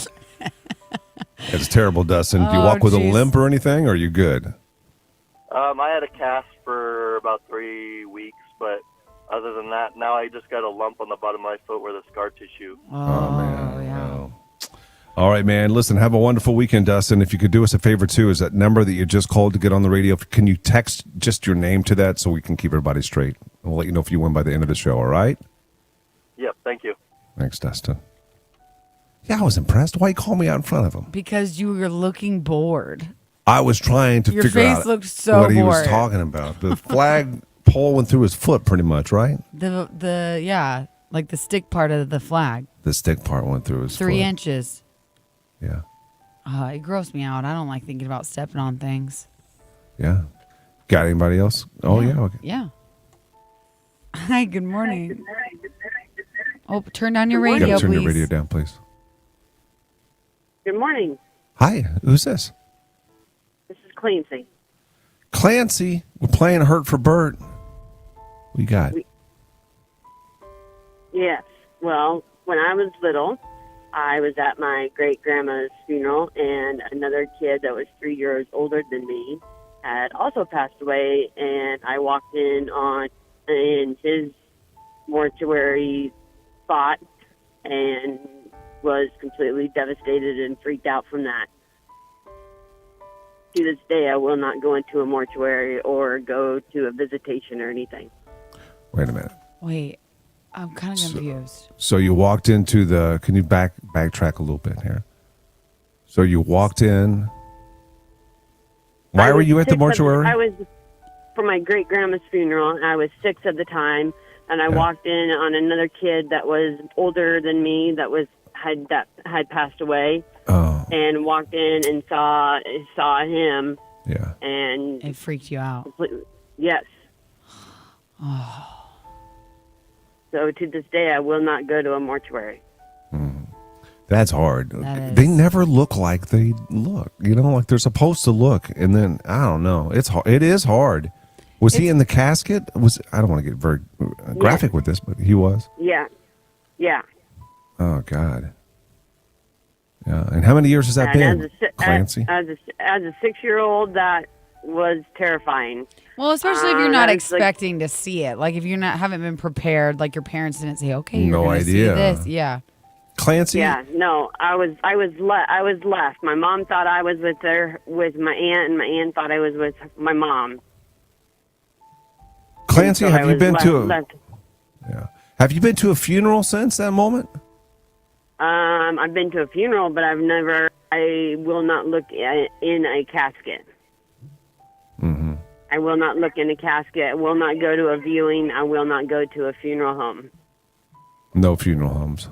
It's terrible, Dustin. Do you walk with a limp or anything, or are you good? I had a cast for about 3 weeks, but other than that, now I just got a lump on the bottom of my foot where the scar tissue. Oh man. Yeah. Wow. All right, man. Listen, have a wonderful weekend, Dustin. If you could do us a favor, too, is that number that you just called to get on the radio, can you text just your name to that so we can keep everybody straight? We'll let you know if you win by the end of the show, all right? Yep, thank you. Thanks, Dustin. Yeah, I was impressed. Why you call me out in front of him? Because you were looking bored. I was trying to Your figure face out looked so what he was bored. talking about. The flag pole went through his foot pretty much, right? Like the stick part of the flag. The stick part went through his 3 foot. inches. Yeah. It grossed me out. I don't like thinking about stepping on things. Yeah. Got anybody else? Oh, yeah. Okay. Yeah. Hi, good morning. Oh, turn down your radio, You gotta turn please. your radio down, please. Good morning. Hi, who's this? This is Clancy. Clancy, we're playing Hurt for Bert. What you got? Yes. Well, when I was little, I was at my great-grandma's funeral, and another kid that was 3 years older than me had also passed away, and I walked in his mortuary spot and was completely devastated and freaked out from that. to this day, I will not go into a mortuary or go to a visitation or anything. Wait a minute. Wait, I'm kind of confused. So you walked into the. Can you backtrack a little bit here? So you walked in. Why were you at the mortuary? I was for my great grandma's funeral. I was 6 at the time, and I walked in on another kid that was older than me that had passed away. Oh. And walked in and saw him. Yeah. And it freaked you out. Yes. Oh. So to this day, I will not go to a mortuary. That's hard. That they never look like they look. Like they're supposed to look. And then I don't know. It is hard. Was he in the casket? I don't want to get very graphic with this, but he was. Yeah. Yeah. Oh God. Yeah. And how many years has that been, Clancy? As a 6-year-old, that was terrifying. Well, especially if you're not expecting to see it. Like if you're haven't been prepared, like your parents didn't say, "Okay, you're no gonna idea. see this." Yeah. Clancy? Yeah, no, I was left. My mom thought I was with my aunt, and my aunt thought I was with my mom. Clancy, have you been left. Yeah. Have you been to a funeral since that moment? I've been to a funeral, but I will not look in a casket. Mm-hmm. I will not look in a casket. I will not go to a viewing. I will not go to a funeral home. No funeral homes.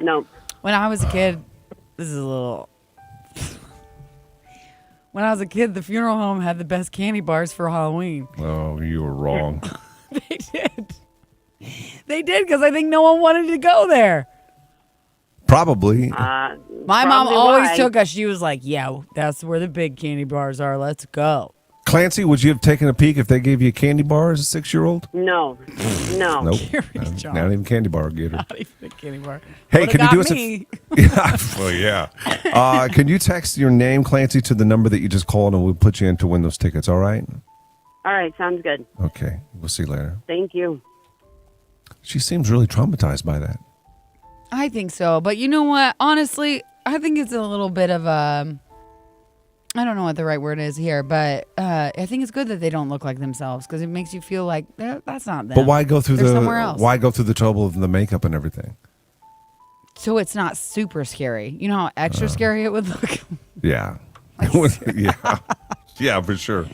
No. When I was a kid, this is a little. When I was a kid, the funeral home had the best candy bars for Halloween. Oh, you were wrong. They did. They did because I think no one wanted to go there. Probably. My mom always took us. She was like, "Yeah, that's where the big candy bars are. Let's go." Clancy, would you have taken a peek if they gave you a candy bar as a 6-year-old? No. Nope. Not even candy bar getter. Not even a candy bar. Hey, Would've can you got do us me. Yeah. Well, yeah. Can you text your name, Clancy, to the number that you just called, and we'll put you in to win those tickets, all right? All right, sounds good. Okay. We'll see you later. Thank you. She seems really traumatized by that. I think so, but you know what? Honestly, I think it's a little bit of a. I don't know what the right word is here, but I think it's good that they don't look like themselves because it makes you feel like that's not them. But why go through They're somewhere else. Why go through the trouble of the makeup and everything? So it's not super scary. You know how extra scary it would look? Yeah. Yeah. Yeah, for sure.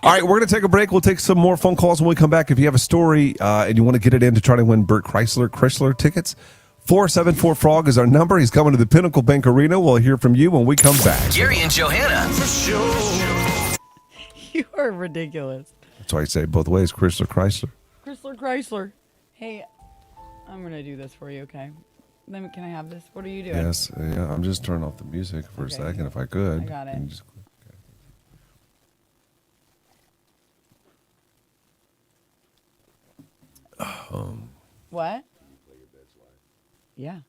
All right, we're going to take a break. We'll take some more phone calls when we come back. If you have a story and you want to get it in to try to win Burt Chrysler tickets, 474-FROG is our number. He's coming to the Pinnacle Bank Arena. We'll hear from you when we come back. Jerry and Johanna. For sure. You are ridiculous. That's why I say it both ways, Chrysler. Chrysler. Hey, I'm going to do this for you, okay? Can I have this? What are you doing? Yes. Yeah, I'm just turning off the music for a second if I could. I got it. What? Yeah.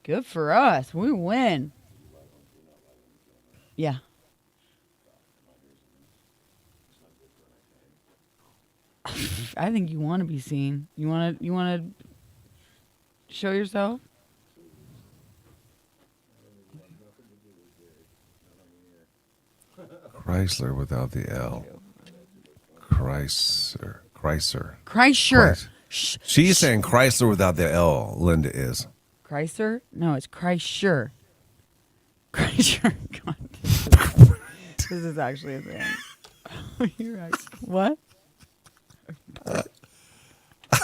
Good for us. We win. Yeah. I think you want to be seen. You want to show yourself? Chrysler without the L. Chrysler. She's saying Chrysler without the L. Linda is. Chrysler? No, it's Chrysler. Chrysler. God. This is actually a thing. You're right. What? I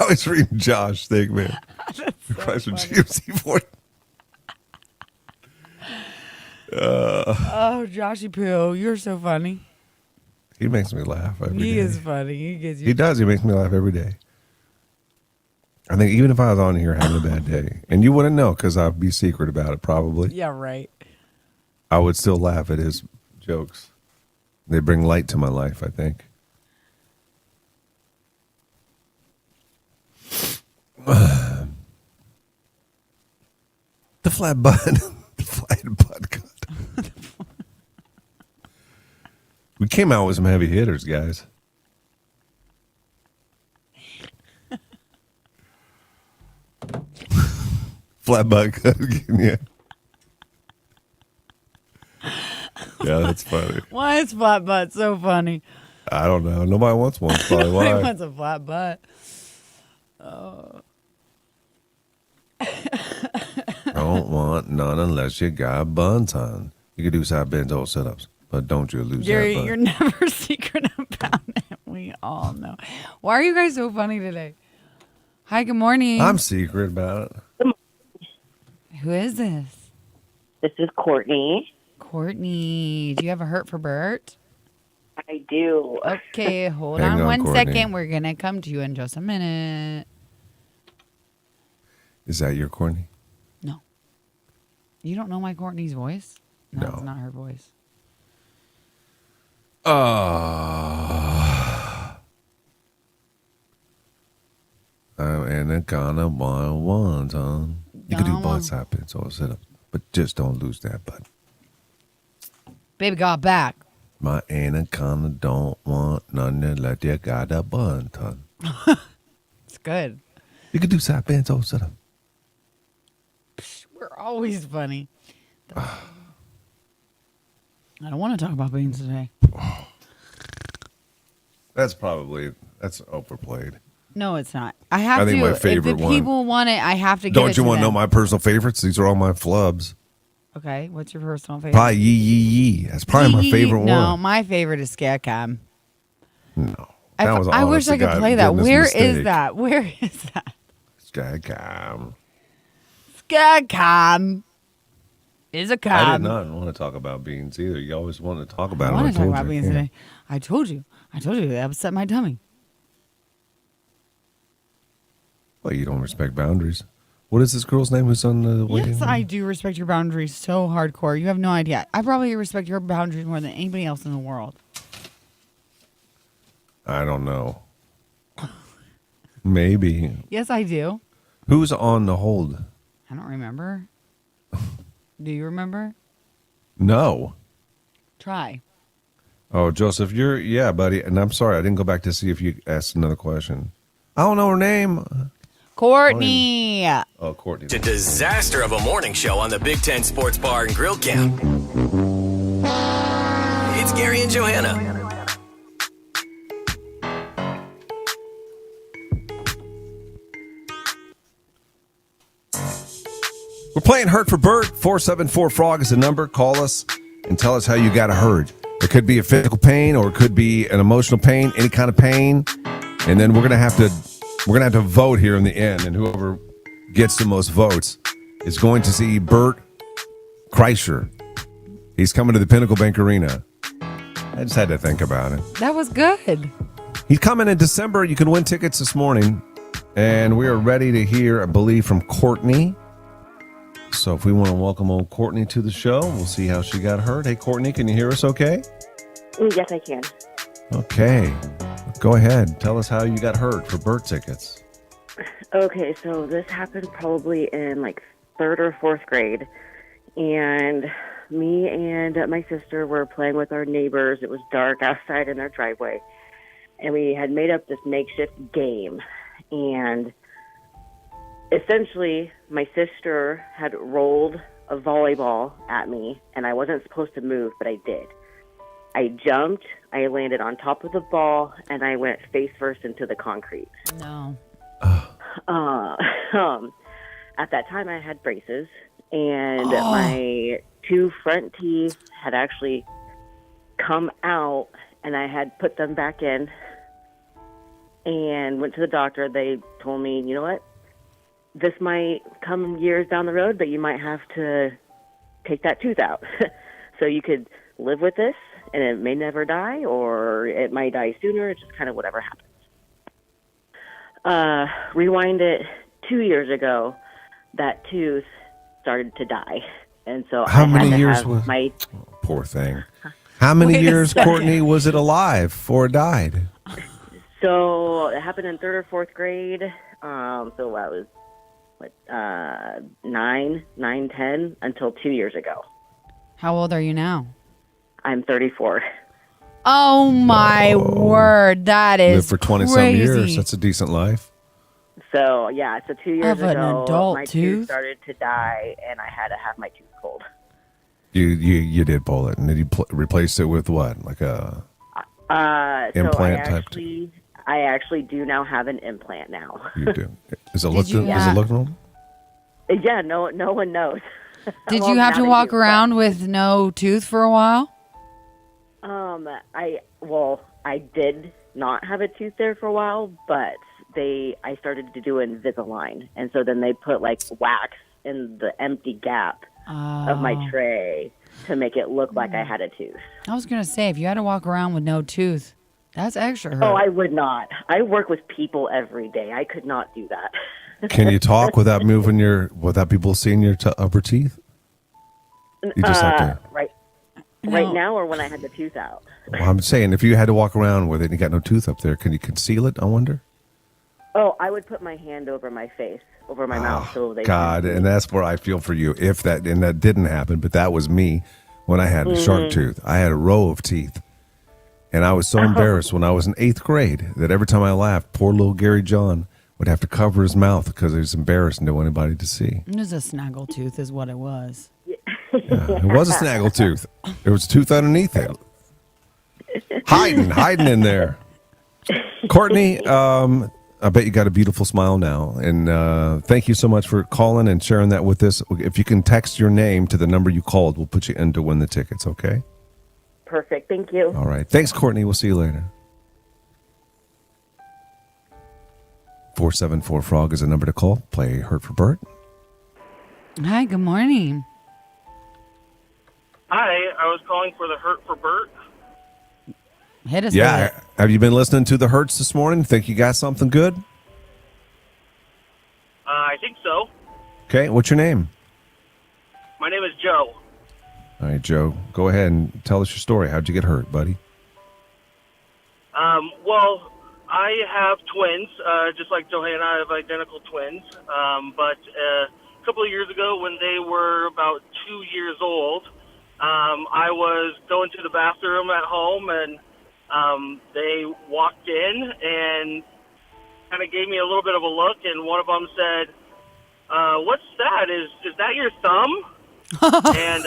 was reading Josh thing, man. Chrysler GMC Ford. Oh, Joshy Poo, you're so funny. He makes me laugh every day. He is funny. He gets you. He does. He makes me laugh every day. I think even if I was on here having a bad day, and you wouldn't know because I'd be secret about it probably. Yeah, right. I would still laugh at his jokes. They bring light to my life, I think. The flat butt. The flat butt cut. We came out with some heavy hitters, guys. flat butt. Yeah. Yeah, that's funny. Why is flat butt so funny? I don't know. Nobody wants one. That's probably Nobody why. wants a flat butt. Don't want none unless you got buns on. You can do side bends or sit-ups, but don't you lose You're, that butt. you're never secret about it. We all know. Why are you guys so funny today? Hi, good morning. I'm secret about it. Who is this? This is Courtney. Courtney. Do you have a hurt for Bert? I do. Okay, hold Hang on on, 1 Courtney. second. We're going to come to you in just a minute. Is that your Courtney? No. You don't know my Courtney's voice? No, No. it's not her voice. I'm Anaconda 101, Tom. You can do butt side bends or sit-ups, but just don't lose that butt. Baby got back. My anaconda don't want none unless you got a bun, Tom. It's good. You can do side bends or sit-ups. We're always funny. I don't want to talk about beans today. That's overplayed. No, it's not. I have I think to. my favorite if the one- people want it, I have to give it Don't to you want to know them. my personal favorites? These are all my flubs. Okay, what's your personal favorite? Probably yee yee yee. That's probably my favorite No, one. my favorite is Scarecam. No. I wish I could play that. Where is that? Where is that? Skycam. Scarecam is a cam. I did not want to talk about beans either. You always want to talk about I it. want to talk told about you. beans Yeah. today. I told you that upset my tummy. Well, you don't respect boundaries. What is this girl's name who's on the waiting Yes, room? I do respect your boundaries so hardcore. You have no idea. I probably respect your boundaries more than anybody else in the world. I don't know. Maybe. Yes, I do. Who's on the hold? I don't remember. Do you remember? No. Try. Oh, Joseph, yeah, buddy. And I'm sorry, I didn't go back to see if you asked another question. I don't know her name. Courtney. Oh, Courtney. It's a disaster of a morning show on the Big Ten Sports Bar and Grill Camp. It's Gary and Johanna. We're playing Hurt for Bert. 474-FROG is the number. Call us and tell us how you got hurt. It could be a physical pain or it could be an emotional pain, any kind of pain. And then we're gonna have to vote here in the end, and whoever gets the most votes is going to see Bert Kreischer. He's coming to the Pinnacle Bank Arena. I just had to think about it. That was good. He's coming in December. You can win tickets this morning. And we are ready to hear, I believe, from Courtney. So if we want to welcome old Courtney to the show, we'll see how she got hurt. Hey, Courtney, can you hear us okay? Yes, I can. Okay. Go ahead. Tell us how you got hurt for Bert tickets. Okay, so this happened probably in like third or fourth grade. And me and my sister were playing with our neighbors. It was dark outside in their driveway. And we had made up this makeshift game. And essentially, my sister had rolled a volleyball at me, and I wasn't supposed to move, but I did. I jumped, I landed on top of the ball, and I went face first into the concrete. No. At that time, I had braces, and my two front teeth had actually come out, and I had put them back in and went to the doctor. They told me, you know what? This might come years down the road, but you might have to take that tooth out. So you could live with this, and it may never die, or it might die sooner. It's just kind of whatever happens. Rewind it 2 years ago, that tooth started to die. And so How I many had to years have was my... Poor thing. How many Wait a years, second. Courtney, was it alive before it died? So it happened in third or fourth grade. So I was, 9, 10, until 2 years ago. How old are you now? I'm 34. Oh my word, that Lived is for 20-some crazy. years. That's a decent life. So, yeah, so 2 years Of an ago, adult my tooth? tooth started to die, and I had to have my tooth pulled. You did pull it, and then you replaced it with what? Like a implant type? I actually do now have an implant now. You do. Does it Did look? you- Does it look normal? Yeah, no one knows. Did Well, you have now to they walk do, around with no tooth for a while? I did not have a tooth there for a while, but I started to do Invisalign, and so then they put like wax in the empty gap of my tray to make it look like I had a tooth. I was gonna say, if you had to walk around with no tooth, that's extra hurt. Oh, I would not. I work with people every day. I could not do that. Can you talk without without people seeing your upper teeth? You just have to. Right now, or when I had the tooth out. Well, I'm saying if you had to walk around with it and you got no tooth up there, can you conceal it? I wonder. Oh, I would put my hand over my face, over my mouth, so they. God, and that's where I feel for you. If that didn't happen, but that was me when I had a shark tooth. I had a row of teeth, and I was so embarrassed when I was in 8th grade that every time I laughed, poor little Gary John would have to cover his mouth because he was embarrassed and didn't want anybody to see. It was a snaggle tooth, is what it was. Yeah, it was a snaggle tooth. There was a tooth underneath it, hiding in there. Courtney, I bet you got a beautiful smile now, and thank you so much for calling and sharing that with us. If you can text your name to the number you called, we'll put you in to win the tickets. Okay. Perfect. Thank you. All right. Thanks, Courtney. We'll see you later. 474-FROG is the number to call. Play Hurt for Bert. Hi, good morning. Hi, I was calling for the Hurt for Bert. Hit us Yeah. with it. Have you been listening to the Hurts this morning? Think you got something good? I think so. Okay. What's your name? My name is Joe. All right, Joe. Go ahead and tell us your story. How'd you get hurt, buddy? Well, I have twins, just like Johanna. I have identical twins. But a couple of years ago, when they were about 2 years old, I was going to the bathroom at home, and they walked in and kind of gave me a little bit of a look, and one of them said, "What's that? Is that your thumb?" And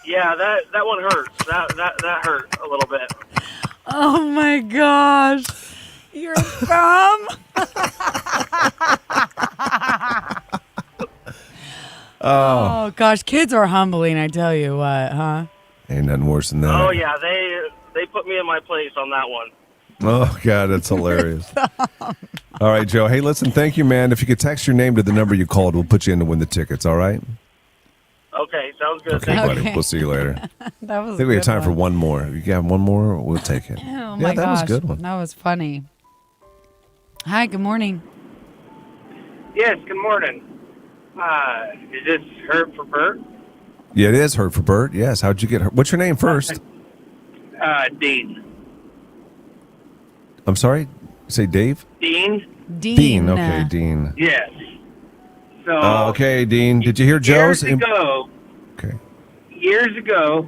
yeah, that one hurts. That hurt a little bit. Oh my gosh. Your thumb? Oh gosh, kids are humbling, I tell you what, huh? Ain't nothing worse than that. Oh yeah, they put me in my place on that one. Oh, God, that's hilarious. All right, Joe. Hey, listen, thank you, man. If you could text your name to the number you called, we'll put you in to win the tickets, all right? Okay, sounds good. Okay, Thank buddy. you. We'll see you later. That was I think we have good time for one. one more. If you have one more, we'll take it. Oh yeah, my that was a gosh, good one. that was funny. Hi, good morning. Yes, good morning. Is this Hurt for Bert? Yeah, it is Hurt for Bert. Yes. How'd you get hurt? What's your name first? Dean. I'm sorry? Say Dave? Dean? Dean. Okay, Dean. Yes. So. Okay, Dean. Did you hear Joe's? Years ago,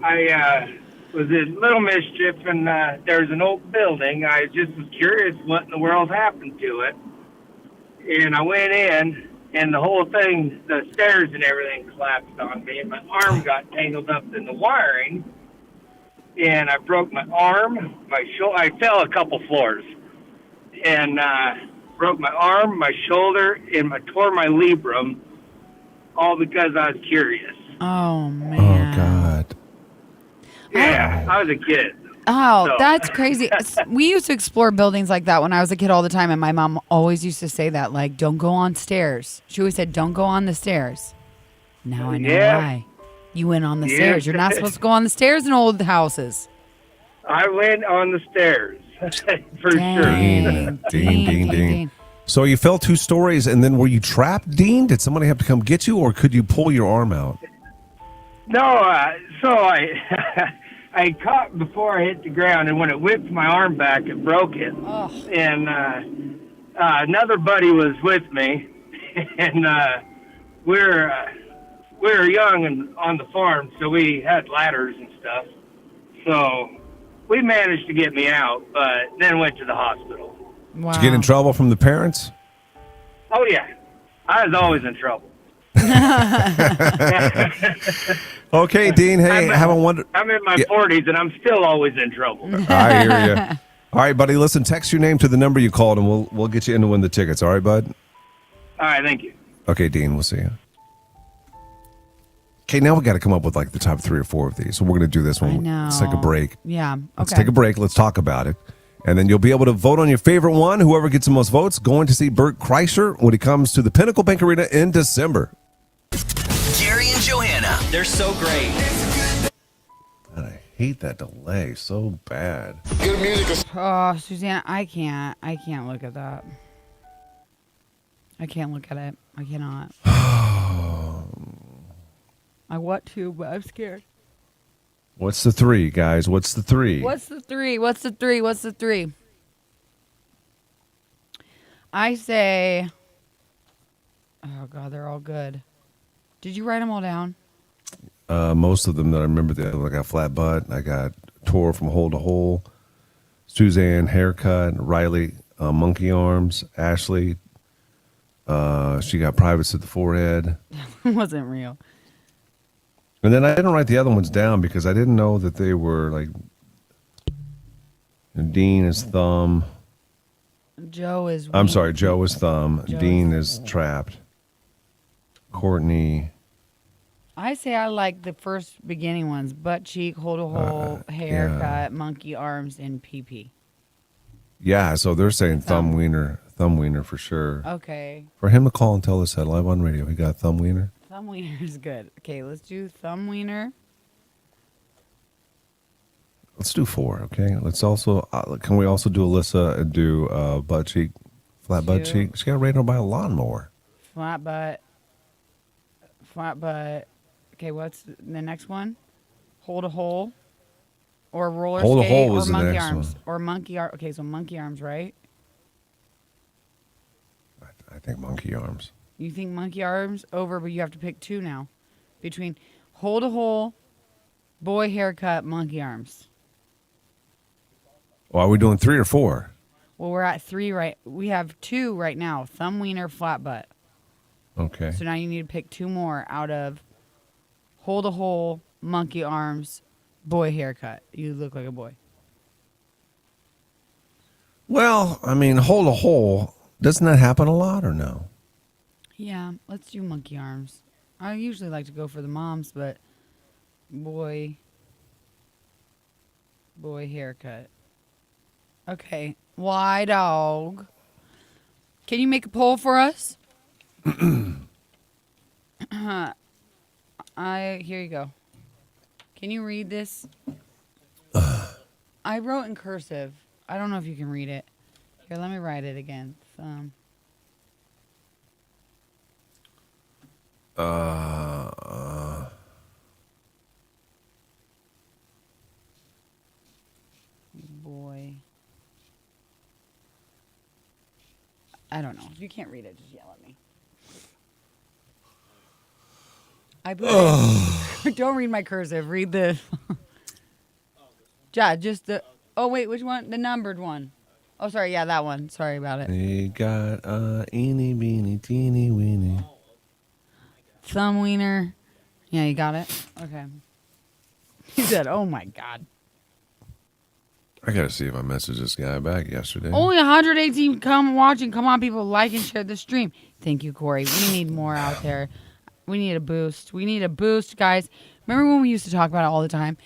I was in Little Mischief, and there's an old building. I just was curious what in the world happened to it. And I went in, and the whole thing, the stairs and everything collapsed on me, and my arm got tangled up in the wiring. And I broke my arm, my shoulder. I fell a couple floors, and broke my arm, my shoulder, and I tore my labrum, all because I was curious. Oh man. Oh God. Yeah, I was a kid. Oh, So- that's crazy. We used to explore buildings like that when I was a kid all the time, and my mom always used to say that, like, don't go on stairs. She always said, don't go on the stairs. Now I know why. You went on the Yeah. stairs. You're not supposed to go on the stairs in old houses. I went on the stairs for Dean, sure. Dean. So you fell 2 stories, and then were you trapped, Dean? Did somebody have to come get you, or could you pull your arm out? No, so I I caught before I hit the ground, and when it whipped my arm back, it broke it. Oh. And another buddy was with me, and we're young and on the farm, so we had ladders and stuff. So we managed to get me out, but then went to the hospital. Wow. Did you get in trouble from the parents? Oh, yeah. I was always in trouble. Okay, Dean. Hey, have a wonder. I'm in my 40s, and I'm still always in trouble. I hear you. All right, buddy. Listen, text your name to the number you called, and we'll get you in to win the tickets. All right, bud? All right, thank you. Okay, Dean. We'll see you. Okay, now we got to come up with like the top 3 or 4 of these. So we're going to do this one. Let's take a break. Yeah. Okay. Let's take a break. Let's talk about it. And then you'll be able to vote on your favorite one. Whoever gets the most votes going to see Bert Kreischer when he comes to the Pinnacle Bank Arena in December. Gary and Johanna, they're so great. God, I hate that delay so bad. Good music. Oh, Susanna, I can't look at that. I can't look at it. I cannot. I want to, but I'm scared. What's the 3, guys? What's the 3? What's the 3? What's the 3? What's the 3? I say, oh God, they're all good. Did you write them all down? Most of them that I remember, I got Flat Butt. I got Tor from Hole to Hole. Suzanne, Haircut. Riley, Monkey Arms. Ashley, she got Privates at the Forehead. It wasn't real. And then I didn't write the other ones down because I didn't know that they were like Dean is Thumb. Joe is. I'm sorry, Joe is Thumb. Joe Dean is Trapped. Courtney. I say I like the first beginning ones: butt cheek, hold a hole, haircut, monkey arms, and PP. Yeah, so they're saying Thumb Wiener for sure. Okay. For him to call and tell us that live on radio, he got Thumb Wiener. Thumb wiener is good. Okay, let's do thumb wiener. Let's do 4, okay? Let's also, can we also do Alyssa and do butt cheek, flat butt 2. cheek? She got rated by a lawnmower. Flat butt. Flat butt. Okay, what's the next one? Hold a hole. Or roller Hold a skate. hole was or the monkey next arms. one. Or monkey arms. Okay, so monkey arms, right? I think monkey arms. You think monkey arms over, but you have to pick 2 now. Between hold a hole, boy haircut, monkey arms. Well, are we doing 3 or 4? Well, we're at 3 right. We have 2 right now. Thumb wiener, flat butt. Okay. So now you need to pick 2 more out of hold a hole, monkey arms, boy haircut. You look like a boy. Well, I mean, hold a hole. Doesn't that happen a lot or no? Yeah, let's do monkey arms. I usually like to go for the moms, but boy haircut. Okay, why dog? Can you make a poll for us? Here you go. Can you read this? I wrote in cursive. I don't know if you can read it. Here, let me write it again. Boy. I don't know. If you can't read it, just yell at me. I put don't read my cursive. Read the. Yeah, just the. Oh wait, which one? The numbered one. Oh, sorry. Yeah, that one. Sorry about it. They got eeny, beeny, teeny, weeny. Thumb wiener. Yeah, you got it? Okay. He said, oh my God. I got to see if I messaged this guy back yesterday. Only 118 come watching. Come on, people. Like and share the stream. Thank you, Corey. We need more out there. We need a boost. We need a boost, guys. Remember when we used to talk about it all the time?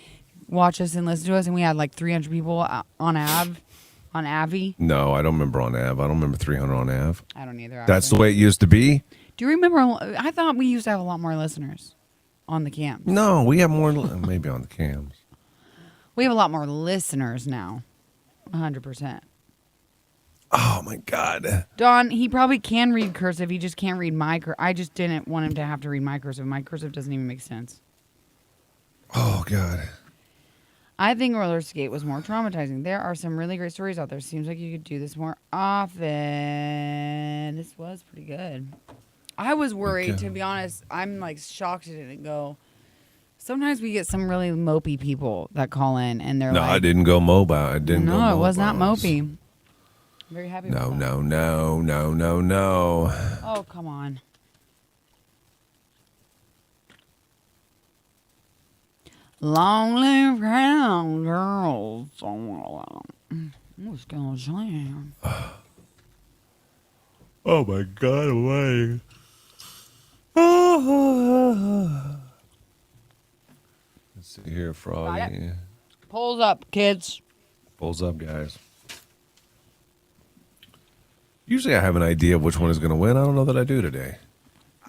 Watch us and listen to us, and we had like 300 people on Avi? No, I don't remember on Av. I don't remember 300 on Av. I don't either. That's the way it used to be? Do you remember? I thought we used to have a lot more listeners on the cams. No, we have more, maybe on the cams. We have a lot more listeners now. 100%. Oh, my God. Don, he probably can read cursive. He just can't read my cursive. I just didn't want him to have to read my cursive. My cursive doesn't even make sense. Oh, God. I think roller skate was more traumatizing. There are some really great stories out there. Seems like you could do this more often. This was pretty good. I was worried, to be honest. I'm like shocked it didn't go. Sometimes we get some really mopey people that call in and they're No, like, I didn't go mobile. I didn't go no, mobile. it was not mopey. very happy No, with that. no, no, no, no, no. Oh, come on. Lonely brown girls. What's going on? Oh my God, away. Let's see here, Froggy. Pulls up, kids. Pulls up, guys. Usually I have an idea of which one is going to win. I don't know that I do today.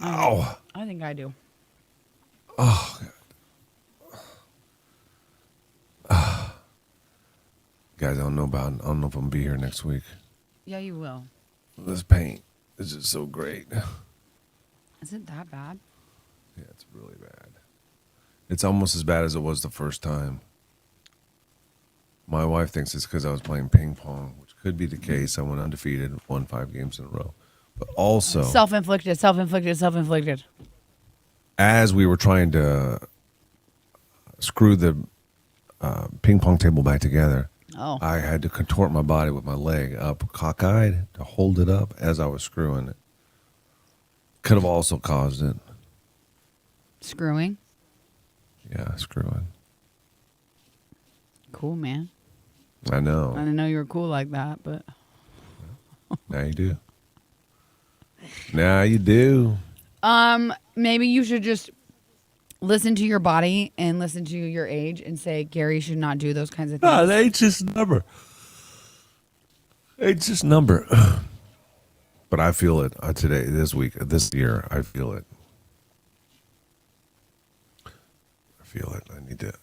Ow. I think I do. Oh, God. Guys, I don't know if I'm going to be here next week. Yeah, you will. This paint is just so great. Is it that bad? Yeah, it's really bad. It's almost as bad as it was the first time. My wife thinks it's because I was playing ping pong, which could be the case. I went undefeated, won 5 games in a row. But also, Self-inflicted. as we were trying to screw the ping pong table back together, I had to contort my body with my leg up cockeyed to hold it up as I was screwing it. Could have also caused it. Screwing? Yeah, screwing. Cool, man. I know. I didn't know you were cool like that, but... Now you do. Now you do. Maybe you should just listen to your body and listen to your age and say Gary should not do those kinds of things. No, age just number. Age just number. But I feel it today, this week, this year. I feel it. I need to.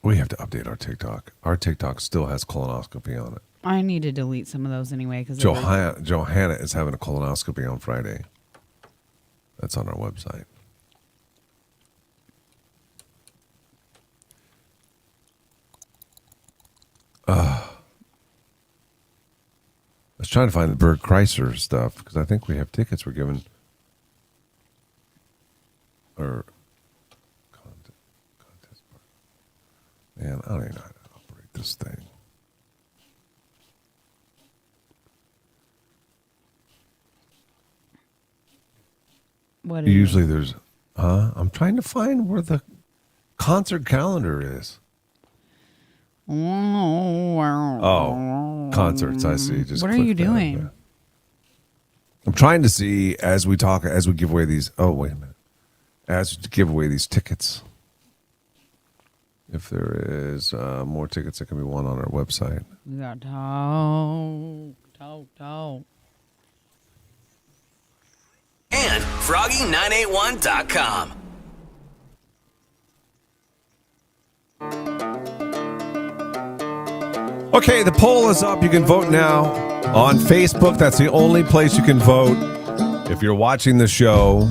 We have to update our TikTok. Our TikTok still has colonoscopy on it. I need to delete some of those anyway. Because Johanna is having a colonoscopy on Friday. That's on our website. I was trying to find the Bert Kreischer stuff because I think we have tickets we're given. Or contest part. Man, I don't even know how to operate this thing. What is Usually there's, I'm trying to find where the concert calendar is. Oh, concerts, I see. Just what are you click that. doing? I'm trying to see as we talk, as we give away these. Oh, wait a minute. As we give away these tickets. If there is more tickets that can be won on our website. We got talk. And Froggy981.com. Okay, the poll is up. You can vote now on Facebook. That's the only place you can vote. If you're watching the show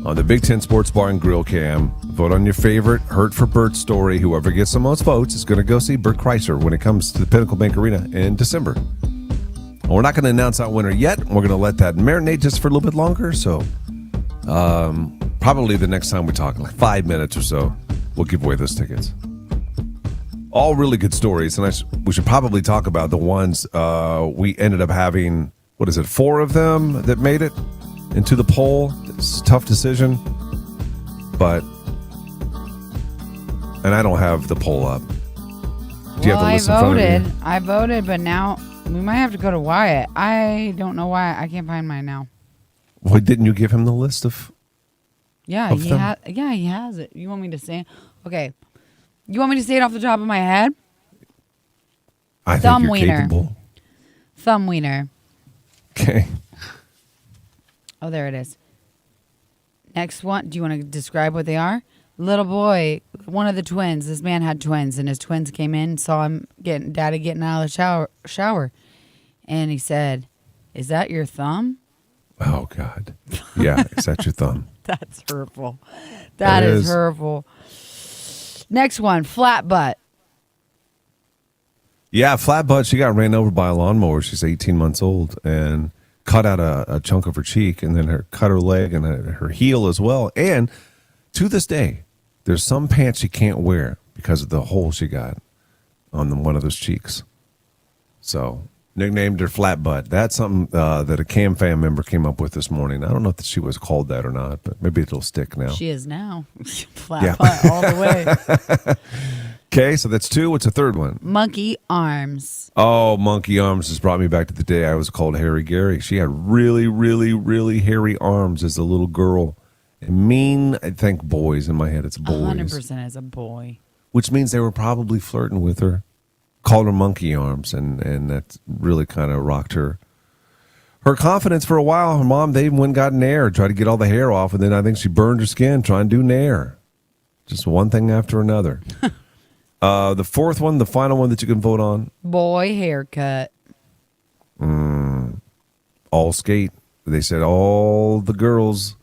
on the Big Ten Sports Bar and Grill Cam, vote on your favorite Hurt for Bert story. Whoever gets the most votes is going to go see Bert Kreischer when it comes to the Pinnacle Bank Arena in December. And we're not going to announce our winner yet. We're going to let that marinate just for a little bit longer. So probably the next time we talk, like 5 minutes or so, we'll give away those tickets. All really good stories, and we should probably talk about the ones we ended up having, 4 of them that made it into the poll. It's a tough decision, and I don't have the poll up. Do you have the list in front of you? I voted, but now we might have to go to Wyatt. I don't know why. I can't find mine now. Well, didn't you give him the list of? Yeah, of them? he has it. You want me to say it? Okay. You want me to say it off the top of my head? I think you're capable. Thumb wiener. Okay. Oh, there it is. Next one. Do you want to describe what they are? Little boy, one of the twins. This man had twins, and his twins came in, saw him daddy getting out of the shower, and he said, "Is that your thumb?" Oh God. Yeah, is that your thumb? That's hurtful. That is hurtful. Next one, flat butt. Yeah, flat butt. She got ran over by a lawnmower. She's 18 months old and cut out a chunk of her cheek and then cut her leg and her heel as well. And to this day, there's some pants she can't wear because of the hole she got on one of those cheeks. So nicknamed her Flat Butt. That's something that a Cam Fam member came up with this morning. I don't know if she was called that or not, but maybe it'll stick now. She is now. Flat butt all the way. Okay, so that's 2. What's the third one? Monkey arms. Oh, Monkey Arms has brought me back to the day I was called Harry Gary. She had really, really, really hairy arms as a little girl. And mean, I think boys in my head. It's boys. 100% as a boy. Which means they were probably flirting with her. Called her Monkey Arms, and that really kind of rocked her confidence for a while. Her mom, they even went and got Nair, tried to get all the hair off, and then I think she burned her skin trying to do Nair. Just one thing after another. The fourth one, the final one that you can vote on. Boy haircut. All skate. They said all the girls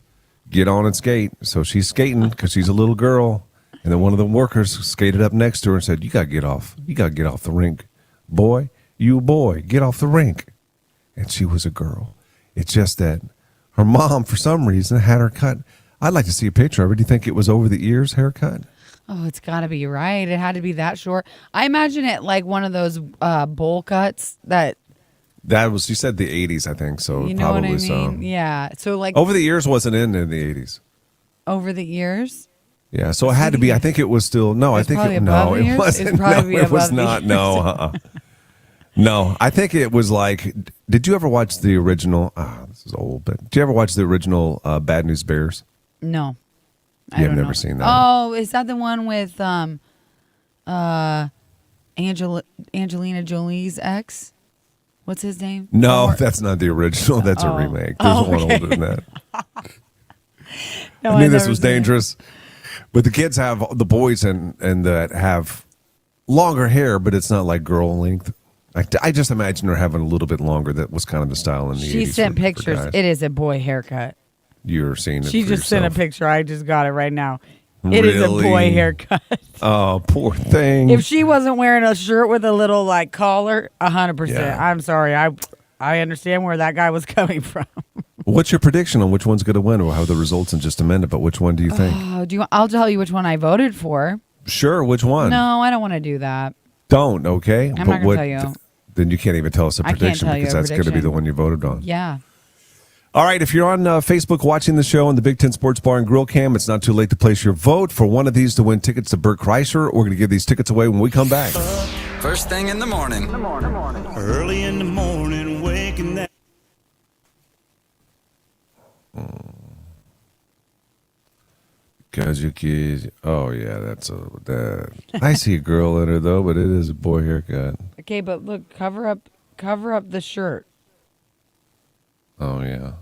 get on and skate. So she's skating because she's a little girl. And then one of the workers skated up next to her and said, you got to get off. You got to get off the rink. Boy, get off the rink. And she was a girl. It's just that her mom, for some reason, had her cut. I'd like to see a picture of it. Do you think it was over the ears haircut? Oh, it's got to be right. It had to be that short. I imagine it like one of those bowl cuts that. That was, you said the 80s, I think. So you know probably what I mean? so. Yeah. So like. Over the ears wasn't in the 80s. Over the ears? Yeah, so it had to be. I think it was still. No, I think it, no, it wasn't. No, it was not. No, no. I think it was like. Did you ever watch the original? This is old, but did you ever watch the original Bad News Bears? No, I've never seen that. Oh, is that the one with Angelina Jolie's ex? What's his name? No, that's not the original. That's a remake. There's one older than that. No, I knew this was dangerous. But the kids have, the boys and that have longer hair, but it's not like girl length. I just imagine her having a little bit longer. That was kind of the style in the 80s. She sent pictures. It is a boy haircut. You're seeing it. She just sent a picture. I just got it right now. It Really? is a boy haircut. Oh, poor thing. If she wasn't wearing a shirt with a little like collar, 100%. Yeah. I'm sorry. I understand where that guy was coming from. What's your prediction on which one's going to win? We'll have the results in just a minute, but which one do you think? I'll tell you which one I voted for. Sure, which one? No, I don't want to do that. Don't, okay? I'm not going to tell you. Then you can't even tell us a prediction I can't tell you because a that's going to be the one you voted on. Yeah. All right, if you're on Facebook watching the show on the Big Ten Sports Bar and Grill Cam, it's not too late to place your vote for one of these to win tickets to Bert Kreischer. We're going to give these tickets away when we come back. First thing in the morning. Early in the morning, waking that. Because your kids, oh yeah, that. I see a girl in her though, but it is a boy haircut. Okay, but look, cover up the shirt. Oh yeah,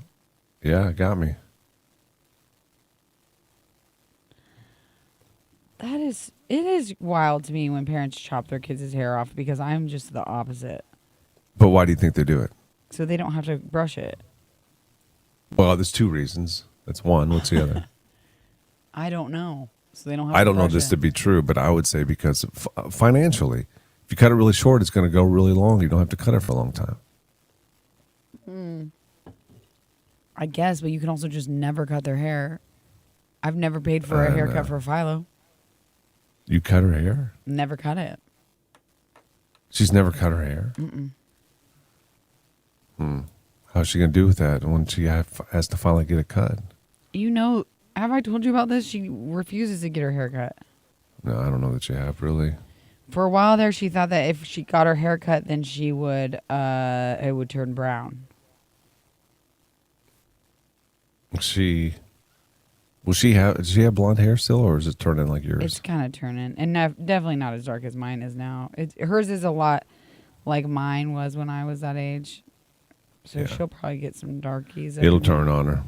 it got me. It is wild to me when parents chop their kids' hair off because I'm just the opposite. But why do you think they do it? So they don't have to brush it. Well, there's two reasons. That's one. What's the other? I don't know. So they don't have I to don't know brush this it. to be true, but I would say because financially, if you cut it really short, it's going to go really long. You don't have to cut it for a long time. I guess, but you can also just never cut their hair. I've never paid for a haircut for Philo. You cut her hair? Never cut it. She's never cut her hair? How's she going to do with that when she has to finally get it cut? You know, have I told you about this? She refuses to get her hair cut. No, I don't know that you have, really. For a while there, she thought that if she got her hair cut, then she would, it would turn brown. Does she have blonde hair still, or is it turning like yours? It's kind of turning, and definitely not as dark as mine is now. Hers is a lot like mine was when I was that age. So she'll probably get some darkies. It'll turn on her.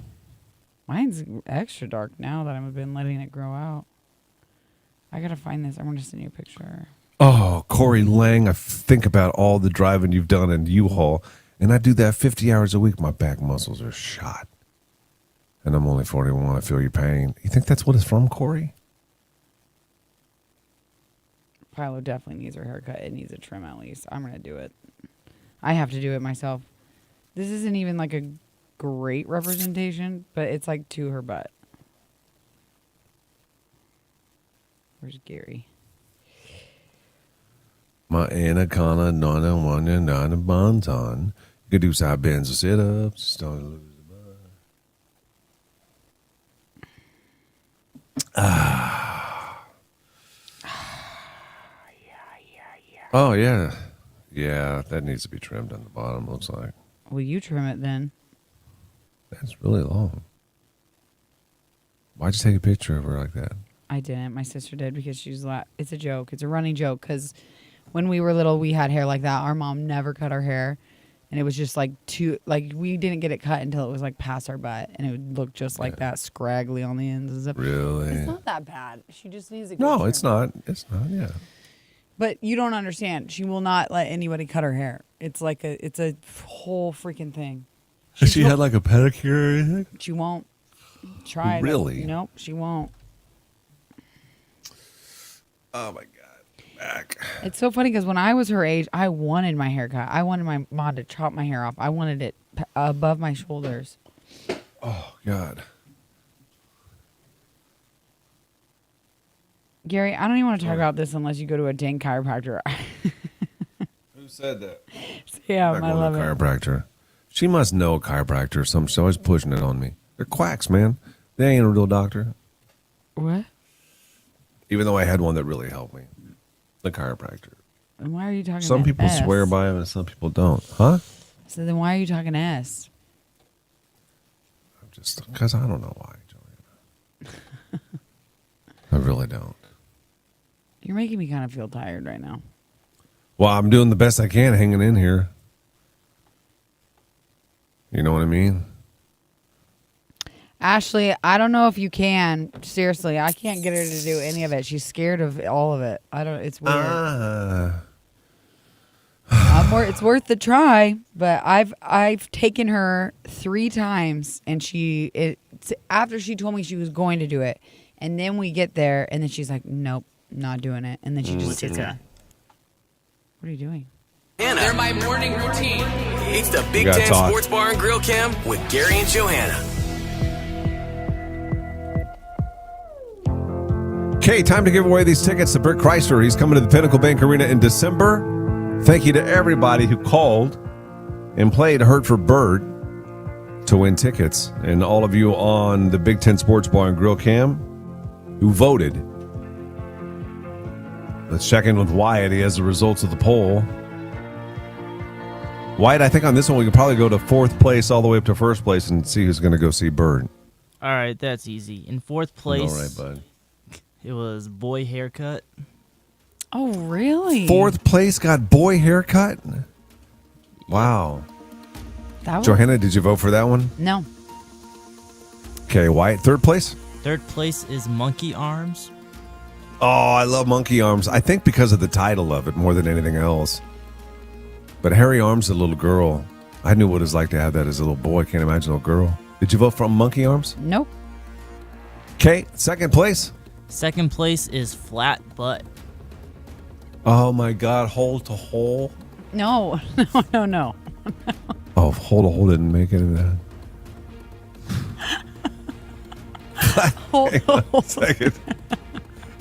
Mine's extra dark now that I've been letting it grow out. I gotta find this. I'm gonna send you a picture. Oh, Corey Lang, I think about all the driving you've done in U-Haul, and I do that 50 hours a week. My back muscles are shot. And I'm only 41. I feel your pain. You think that's what it's from, Corey? Philo definitely needs her haircut. It needs a trim at least. I'm going to do it. I have to do it myself. This isn't even like a great representation, but it's like to her butt. Where's Gary? My anaconda, nana, one, and nana, bonton. You could do side bends or sit ups. Just don't lose the Oh, yeah. Yeah, that needs to be trimmed on the bottom, looks like. Will you trim it then? That's really long. Why'd you take a picture of her like that? I didn't. My sister did because she's it's a joke. It's a running joke because when we were little, we had hair like that. Our mom never cut our hair. And it was just like we didn't get it cut until it was like past our butt. And it would look just like that, scraggly on the ends. Really? It's not that bad. She just needs a good No, trim. it's not. It's not, yeah. But you don't understand. She will not let anybody cut her hair. It's like it's a whole freaking thing. She had like a pedicure or anything? She won't try. Really? Nope, she won't. Oh my God. Back. It's so funny because when I was her age, I wanted my hair cut. I wanted my mom to chop my hair off. I wanted it above my shoulders. Oh, God. Gary, I don't even want to talk about this unless you go to a dang chiropractor. Who said that? Yeah, I'm I not love going to a it. chiropractor. She must know a chiropractor or something. She's always pushing it on me. They're quacks, man. They ain't a real doctor. What? Even though I had one that really helped me. The chiropractor. And why are you talking Some people S? swear by him and some people don't. Huh? So then why are you talking S? Just because I don't know why, Joanna. I really don't. You're making me kind of feel tired right now. Well, I'm doing the best I can hanging in here. You know what I mean? Ashley, I don't know if you can. Seriously, I can't get her to do any of it. She's scared of all of it. It's weird. It's worth the try, but I've taken her 3 times, and after she told me she was going to do it, and then we get there, and then she's like, "Nope, not doing it," and then she just sits there. What are you doing? They're my morning routine. It's the Big gotta Ten talk. Sports Bar and Grill Cam with Gary and Johanna. Okay, time to give away these tickets to Bert Chrysler. He's coming to the Pinnacle Bank Arena in December. Thank you to everybody who called and played Hurt for Bert to win tickets. And all of you on the Big Ten Sports Bar and Grill Cam who voted. Let's check in with Wyatt. He has the results of the poll. Wyatt, I think on this one we could probably go to 4th place all the way up to 1st place and see who's going to go see Bert. All right, that's easy. In 4th place, All right, bud. It was boy haircut. Oh, really? 4th place got boy haircut? Wow. That was... Johanna, did you vote for that one? No. Okay, Wyatt, 3rd place? 3rd place is monkey arms. Oh, I love monkey arms. I think because of the title of it more than anything else. But hairy arms, a little girl. I knew what it was like to have that as a little boy. Can't imagine a little girl. Did you vote for monkey arms? Nope. Okay, 2nd place? 2nd place is flat butt. Oh my God, hole to hole? No. No. Oh, hole to hole didn't make it in that. Hang on a second.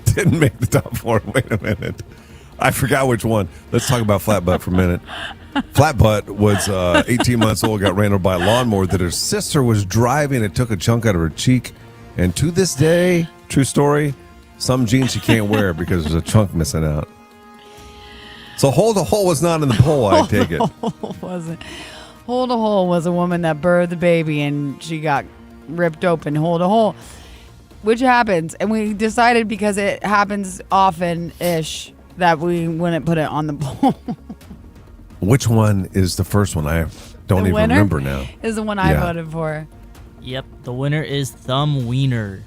Didn't make the top 4. Wait a minute. I forgot which one. Let's talk about flat butt for a minute. Flat butt was 18 months old, got ran over by a lawnmower that her sister was driving. It took a chunk out of her cheek. And to this day, true story, some jeans she can't wear because there's a chunk missing out. So hole to hole was not in the poll, I take it. Wasn't. Hole to hole was a woman that birthed the baby and she got ripped open hole to hole, which happens. And we decided because it happens often-ish that we wouldn't put it on the poll. Which one is the first one? I don't even remember now. Is the one I voted for. Yep, the winner is Thumb Wiener.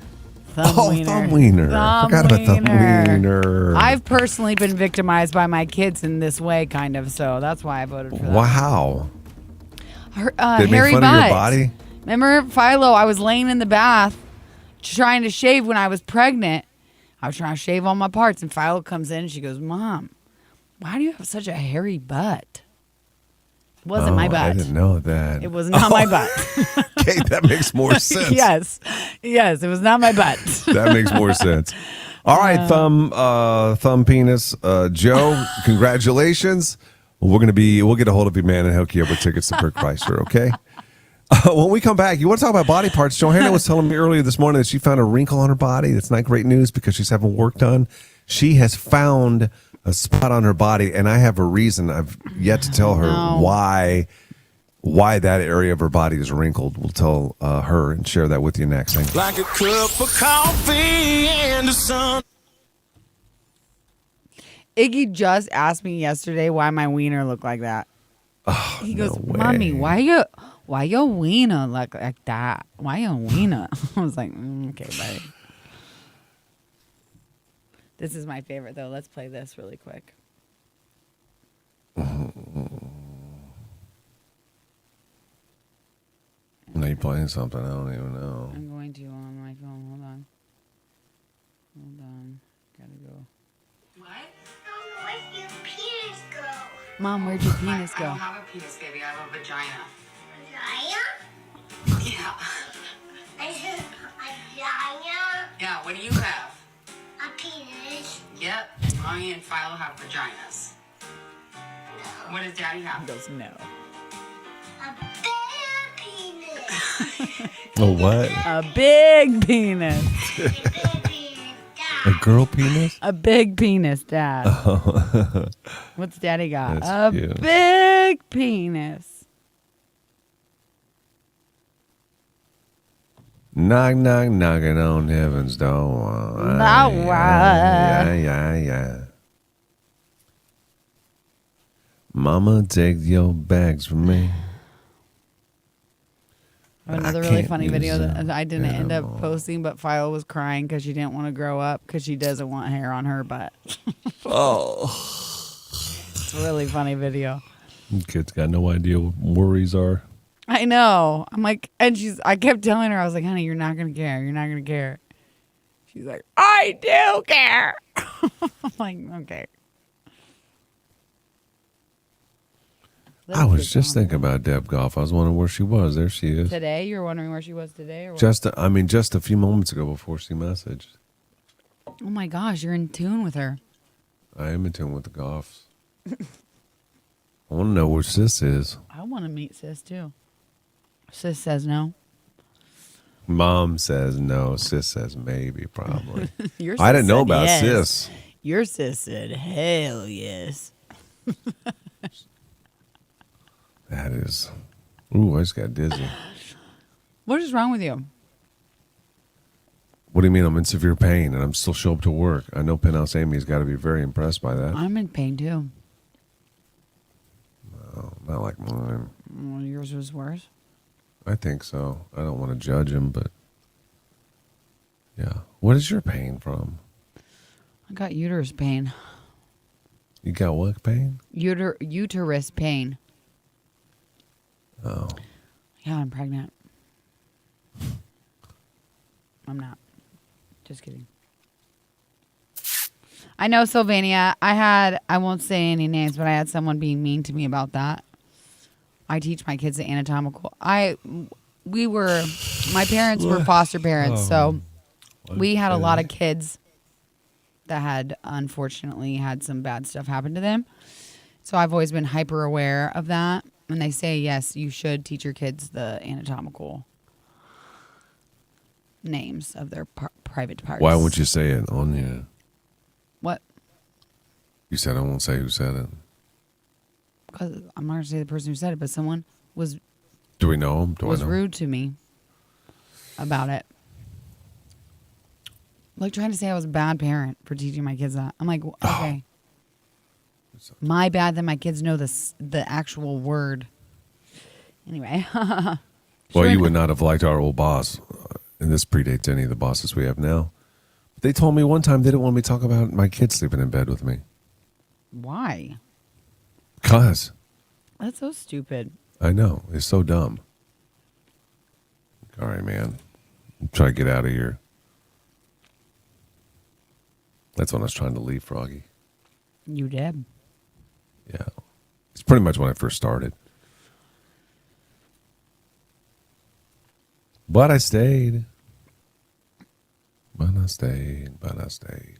Thumb Wiener. Thumb Wiener. I forgot about Thumb Wiener. I've personally been victimized by my kids in this way, kind of, so that's why I voted for that. Wow. Did it hairy make fun of your butt. body? Remember, Philo, I was laying in the bath trying to shave when I was pregnant. I was trying to shave all my parts, and Philo comes in and she goes, "Mom, why do you have such a hairy butt?" It wasn't my butt. I didn't know that. It was not my butt. Okay, that makes more sense. Yes, it was not my butt. That makes more sense. All right, thumb penis. Joe, congratulations. We'll get a hold of you, man, and hook you up with tickets to Bert Kreischer, okay? When we come back, you want to talk about body parts? Johanna was telling me earlier this morning that she found a wrinkle on her body. That's not great news because she's having work done. She has found a spot on her body, and I have a reason. I've yet to tell her why that area of her body is wrinkled. We'll tell her and share that with you next. Thank you. Like a cup of coffee and the sun. Iggy just asked me yesterday why my wiener looked like that. Oh, he goes, "Mommy, why your wiener look like that? Why your wiener?" I was like, okay, buddy. This is my favorite, though. Let's play this really quick. Are you playing something? I don't even know. I'm going to on my phone. Hold on. Gotta go. What? Where'd your penis go? Mom, where'd your penis go? I don't have a penis, baby. I have a vagina. Vagina? Yeah. I have a vagina? Yeah, what do you have? A penis. Yep. Mommy and Philo have vaginas. No. What does Daddy have? He goes, no. A big penis. A what? A big penis. A girl penis? A big penis, Dad. Oh. What's Daddy got? That's a cute. big penis. Knock, knock, knocking on heaven's door. Not right. Yeah. Mama, take your bags from me. Another really funny video that I didn't end up posting, but Philo was crying because she didn't want to grow up because she doesn't want hair on her butt. Oh. It's a really funny video. Kid's got no idea what worries are. I know. I'm like, and I kept telling her, I was like, honey, you're not going to care. You're not going to care. She's like, I do care. I'm like, okay. I was just thinking about Deb Goff. I was wondering where she was. There she is. Today? You were wondering where she was today? Or what? Just a few moments ago before she messaged. Oh my gosh, you're in tune with her. I am in tune with the Goffs. I want to know where Sis is. I want to meet Sis too. Sis says no. Mom says no. Sis says maybe, probably. Your I sis didn't know said about yes. Sis. Your sis said hell yes. That is. Ooh, I just got dizzy. What is wrong with you? What do you mean? I'm in severe pain and I'm still show up to work. I know Penthouse Amy's got to be very impressed by that. I'm in pain too. No, not like mine. Well, yours was worse. I think so. I don't want to judge him, but yeah. What is your pain from? I got uterus pain. You got what pain? Uterus pain. Oh. Yeah, I'm pregnant. I'm not. Just kidding. I know, Sylvania. I won't say any names, but I had someone being mean to me about that. I teach my kids the anatomical. My parents were foster parents, so we had a lot of kids that had unfortunately had some bad stuff happen to them. So I've always been hyper aware of that. And they say, yes, you should teach your kids the anatomical names of their private parts. Why won't you say it on you? What? You said I won't say who said it. Because I'm not going to say the person who said it, but someone was Do we know him? Do I know? rude to me about it. Like trying to say I was a bad parent for teaching my kids that. I'm like, okay. My bad that my kids know the actual word. Anyway. Well, you would not have liked our old boss, and this predates any of the bosses we have now. But they told me one time they didn't want me to talk about my kids sleeping in bed with me. Why? Because. That's so stupid. I know. It's so dumb. All right, man. I'm trying to get out of here. That's when I was trying to leave, Froggy. You did. Yeah. It's pretty much when I first started. But I stayed. But I stayed.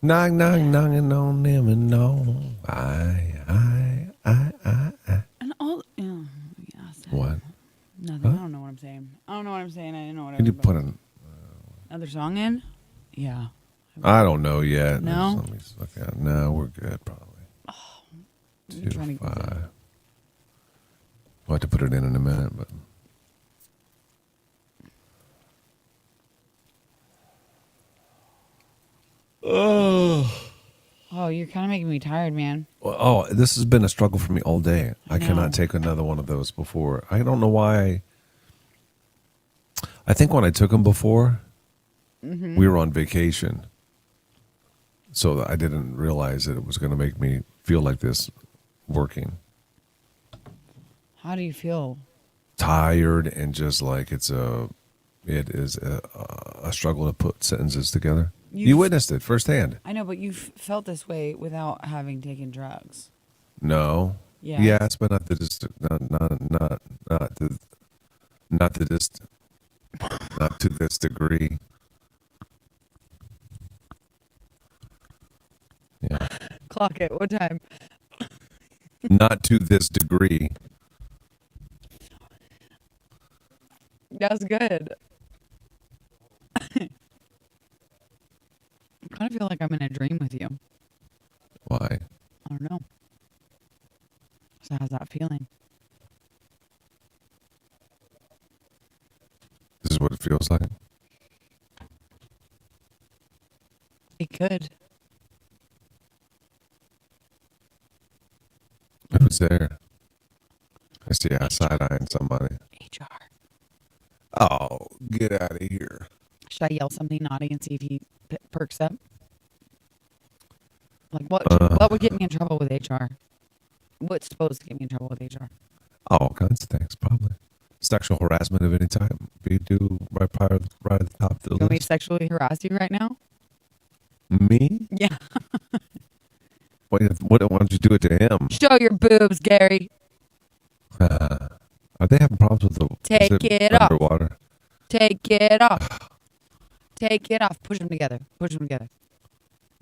Knock, knock, knocking on them and no. I. And all, What? nothing. Huh? I don't know what I'm saying. I didn't know what I Can you was put about. Another song in? Yeah. I don't know yet. No? Let me just look at it. No, we're good probably. You're trying to 5. We'll have to put it in a minute, but. Oh, you're kind of making me tired, man. Oh, this has been a struggle for me all day. I know. cannot take another one of those before. I don't know why. I think when I took them before, Mhm. we were on vacation. So I didn't realize that it was going to make me feel like this working. How do you feel? Tired and just like it is a struggle to put sentences together. You witnessed it firsthand. I know, but you've felt this way without having taken drugs. No. Yeah. Yes, but not to this, not to this degree. Yeah. Clock it. What time? Not to this degree. That's good. I kind of feel like I'm in a dream with you. Why? I don't know. So how's that feeling? This is what it feels like. It could. Who's there? I see I side-eyeing somebody. HR. Oh, get out of here. Should I yell something naughty and see if he perks up? Like what would get me in trouble with HR? What's supposed to get me in trouble with HR? All kinds of things, probably. Sexual harassment of any type. We do right at the top of the You want me to list. sexually harass you right now? Me? Yeah. Why don't you do it to him? Show your boobs, Gary. Are they having problems with the Take is it off. underwater? Take it off. Take it off. Push them together. Push them together.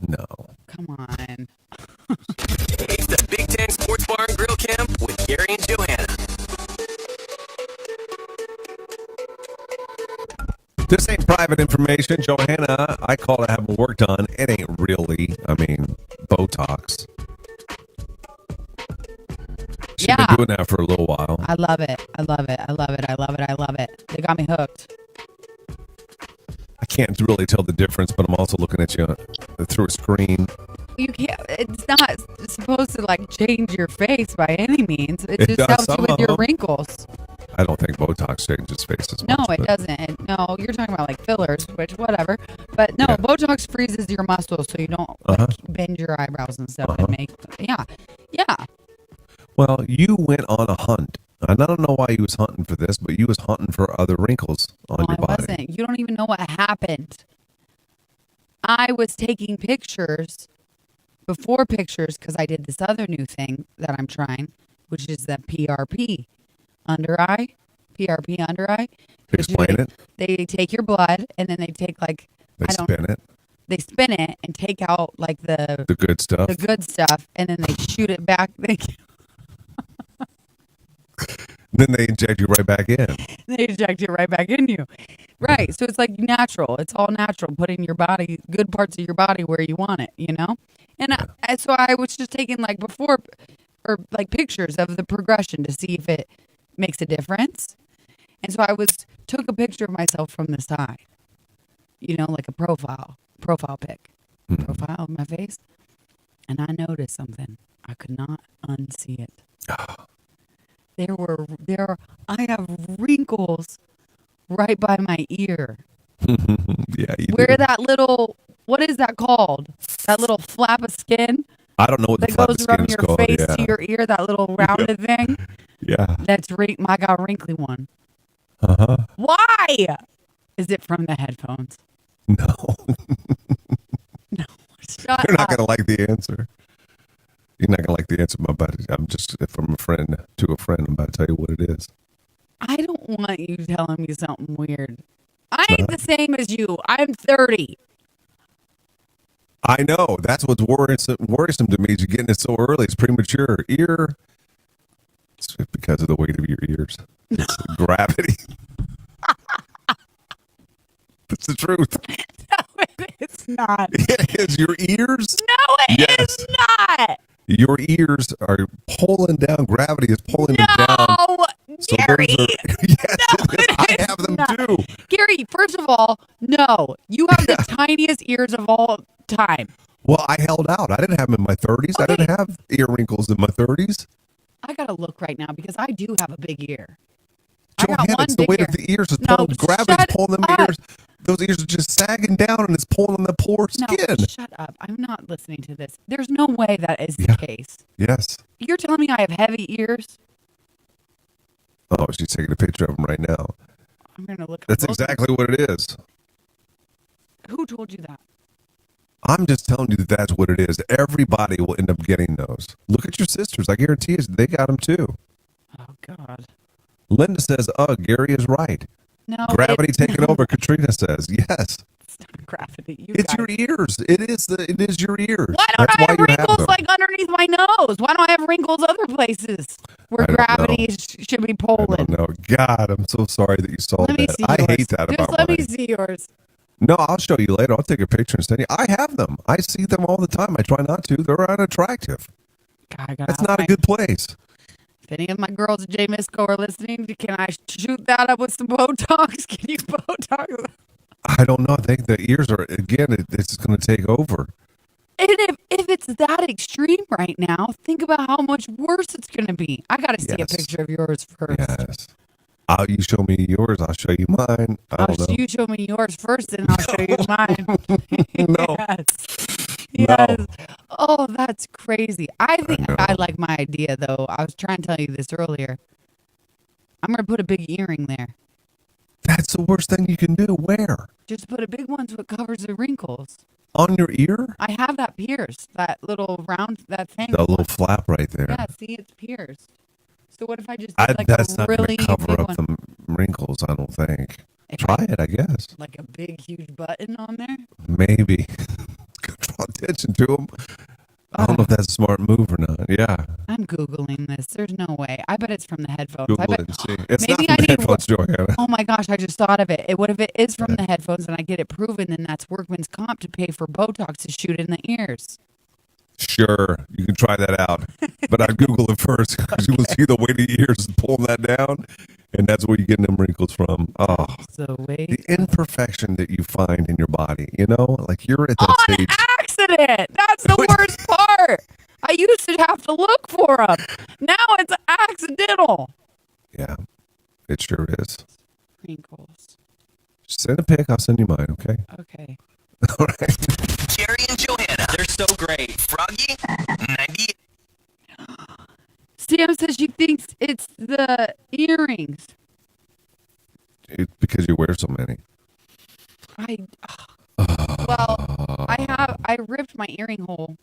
No. Come on. It's the Big Ten Sports Bar and Grill Camp with Gary and Johanna. This ain't private information, Johanna. I call it having work done. It ain't really. I mean, Botox. She's been doing that for a little while. I love it. I love it. I love it. I love it. I love it. They got me hooked. I can't really tell the difference, but I'm also looking at you through a screen. You can't. It's not supposed to like change your face by any means. It just does helps you some with of your them. wrinkles. I don't think Botox changes faces. No, much, it but- doesn't. No, you're talking about like fillers, which whatever. But no, Yeah. Botox freezes your muscles so you don't like, bend your eyebrows and stuff and make. Yeah, yeah. Well, you went on a hunt. And I don't know why you was hunting for this, but you was hunting for other wrinkles on No, your I body. wasn't. You don't even know what happened. I was taking pictures before pictures because I did this other new thing that I'm trying, which is the PRP under eye. PRP under eye. Explain it. They take your blood and then they take like They spin it. They spin it and take out like the good stuff. the good stuff, and then they shoot it back. Then they inject you right back in. They inject it right back in you. Right. So it's like natural. It's all natural. Putting your body, good parts of your body where you want it, you know? And so I was just taking like before or like pictures of the progression to see if it makes a difference. And so I took a picture of myself from the side, you know, like a profile pic, profile of my face. And I noticed something. I could not unsee it. I have wrinkles right by my ear. Yeah, you Where do. that little, what is that called? That little flap of skin I don't know what the that flap of goes skin from is your called. face Yeah. to your ear, that little rounded thing. Yeah. That's I got a wrinkly one. Uh-huh. Why? Is it from the headphones? No. Shut You're not up. going to like the answer. You're not going to like the answer, my buddy. I'm just from a friend to a friend. I'm about to tell you what it is. I don't want you telling me something weird. I ain't the same as you. I'm 30. I know. That's what's worrisome to me is you're getting it so early. It's premature. It's because of the weight of your ears. It's gravity. That's the truth. No, it's not. It is your ears. No, it is not. Your ears are pulling down. Gravity is pulling them down. No, So Gary. those are, yes, I have them too. Gary, first of all, no. You have the tiniest ears of all time. Well, I held out. I didn't have them in my 30s. I didn't have ear wrinkles in my 30s. I got to look right now because I do have a big ear. Johanna, it's the weight of the ears. It's pulling, gravity's pulling them ears. Those ears are just sagging down and it's pulling the poor skin. No, shut up. I'm not listening to this. There's no way that is the case. Yes. You're telling me I have heavy ears? Oh, she's taking a picture of them right now. I'm going to look. That's exactly what it is. Who told you that? I'm just telling you that that's what it is. Everybody will end up getting those. Look at your sisters. I guarantee you, they got them too. Oh, God. Linda says, Gary is right. No. Gravity taking over, Katrina says. Yes. It's not gravity. It's your ears. It is your ears. Why don't I have you wrinkles them. like underneath my nose? Why don't I have wrinkles other places where gravity should be pulling? No, God, I'm so sorry that you saw Let me that. see I yours. hate that Just about let me mine. see yours. No, I'll show you later. I'll take a picture and send you. I have them. I see them all the time. I try not to. They're unattractive. God, That's not a good place. If any of my girls at J Misco are listening, can I shoot that up with some Botox? Can you Botox? I don't know. I think the ears are, again, it's going to take over. And if it's that extreme right now, think about how much worse it's going to be. I got to see a picture of yours first. Yes. You show me yours, I'll show you mine. I don't know. You show me yours first, and I'll show you mine. No. Yes. Oh, that's crazy. I think I like my idea, though. I was trying to tell you this earlier. I'm going to put a big earring there. That's the worst thing you can do. Where? Just put a big one so it covers the wrinkles. On your ear? I have that pierced, that little round, that thing. The little flap right there. Yeah, see, it's pierced. So what if I just did like that's a not really going to cover big up one? the wrinkles, I don't think. Try it, I guess. Like a big, huge button on there? Maybe. Draw attention to them. I don't know if that's a smart move or not. Yeah. I'm Googling this. There's no way. I bet it's from the headphones. Google I bet, it and see. It's maybe not from I the need headphones, Johanna. Oh my gosh, I just thought of it. What if it is from the headphones and I get it proven, then that's workman's comp to pay for Botox to shoot in the ears. Sure, you can try that out. But I'd Google it first because you will see the weight of your ears pulling that down. And that's where you're getting them wrinkles from. Oh, the imperfection that you find in your body, you know? Like you're at that stage. Accident! That's the worst part! I used to have to look for them. Now it's accidental. Yeah, it sure is. Wrinkles. Send a pic, I'll send you mine, okay? Okay. All right. Gary and Johanna, they're so great. Froggy, 90. Sam says she thinks it's the earrings. It's because you wear so many. I ripped my earring hole,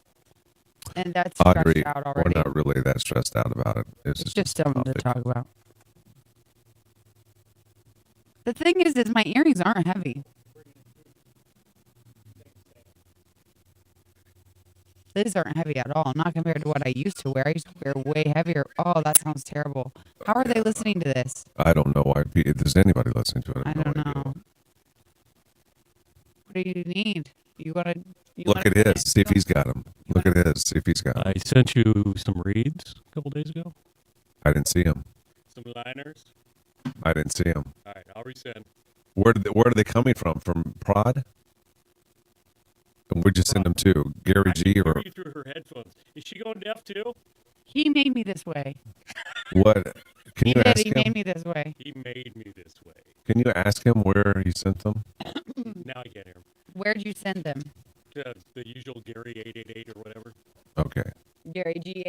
and that's I stretched agree. out already. We're not really that stressed out about it. It's just something to talk about. The thing is my earrings aren't heavy. These aren't heavy at all, not compared to what I used to wear. I used to wear way heavier. Oh, that sounds terrible. How are they listening to this? I don't know why. If there's anybody listening to it, I don't know. What do you need? You want to look at his. See if he's got them. Look at his. See if he's got them. I sent you some reads a couple days ago. I didn't see him. Some liners. I didn't see him. All right, I'll resend. Where are they coming from? From Prod? And we just send them to Gary G or You through her headphones. Is she going deaf too? He made me this way. what? Can you ask He him? made me this way. He made me this way. Can you ask him where he sent them? Now I can't hear him. Where'd you send them? The usual Gary 888 or whatever. Okay. Gary G.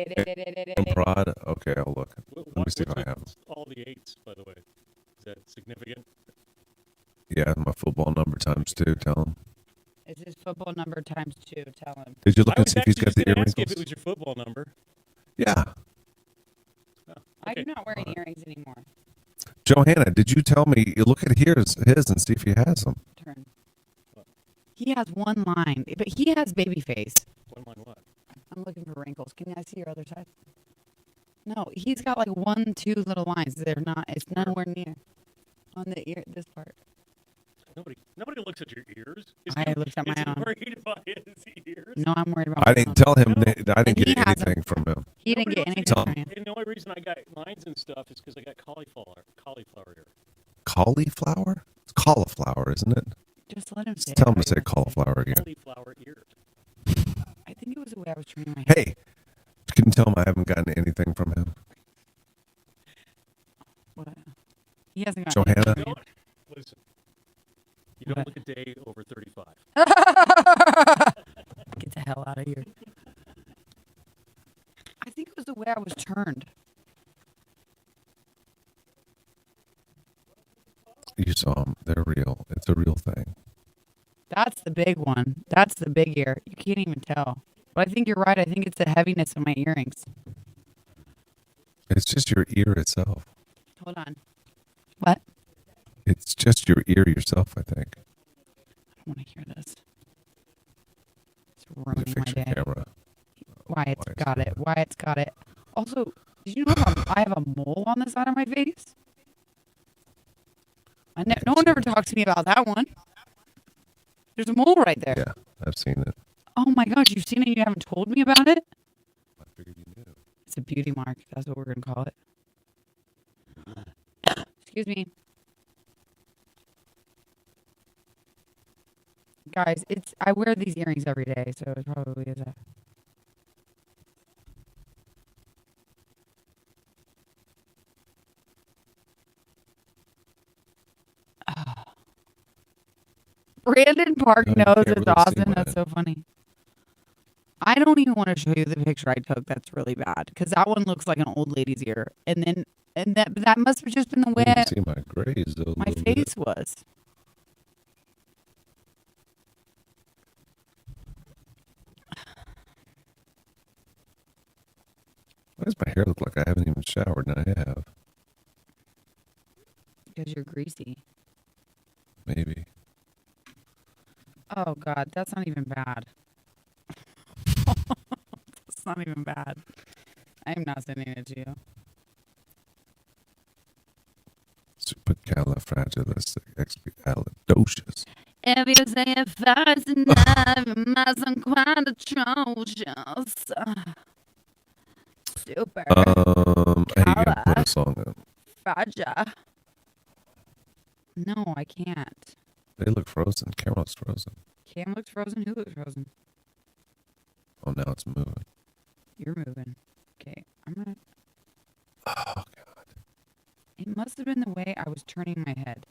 From Prod? Okay, I'll look. Let me see if I have them. All the eights, by the way. Is that significant? Yeah, my football number times 2. Tell him. It's his football number times 2. Tell him. Did you look I and was see if he's actually got just the ear gonna ask you if wrinkles? it was your football number. Yeah. I'm not wearing earrings anymore. Johanna, did you tell me? Look at his and see if he has them. Turn. He has one line, but he has baby face. One line what? I'm looking for wrinkles. Can I see your other side? No, he's got like 1, 2 little lines. They're not. It's nowhere near on the ear. This part. Nobody looks at your ears. I looked at my is he own. worried about his ears? No, I'm worried about. I didn't tell him. I didn't And he get has anything them. from him. He didn't get anything from you. And the only reason I got lines and stuff is because I got cauliflower ear. Cauliflower? It's cauliflower, isn't it? Just let him say. Tell it. him to say cauliflower again. Cauliflower ear. I think it was the way I was training my head. Hey, can you tell him I haven't gotten anything from him? What? He hasn't got Johanna? anything from you. Listen, you don't look a day over 35. Get the hell out of here. I think it was the way I was turned. You saw them. They're real. It's a real thing. That's the big one. That's the big ear. You can't even tell. But I think you're right. I think it's the heaviness of my earrings. It's just your ear itself. Hold on. What? It's just your ear yourself, I think. I don't want to hear this. It's ruining my Fix day. your camera. Wyatt's got it. Wyatt's got it. Also, did you know I have a mole on the side of my face? No one ever talked to me about that one. There's a mole right there. Yeah, I've seen it. Oh my gosh, you've seen it? You haven't told me about it? I figured you knew. It's a beauty mark. That's what we're going to call it. Excuse me. Guys, I wear these earrings every day, so it probably is a... Brandon Park No, you knows can't it's really see awesome. mine. That's so funny. I don't even want to show you the picture I took. That's really bad because that one looks like an old lady's ear, and that must have just been the way You can see my grays though. my face was. Why does my hair look like I haven't even showered and I have? Because you're greasy. Maybe. Oh God, that's not even bad. That's not even bad. I am not sending it to you. Supercalifragilisticexpialidocious. If you say it fast enough, it mustn't quite atrocious. Super. Hey, you gotta put a song in. Fraja. No, I can't. They look frozen. Camera's frozen. Cam looks frozen. Who looks frozen? Oh, now it's moving. You're moving. Okay, I'm gonna. Oh God. It must have been the way I was turning my head.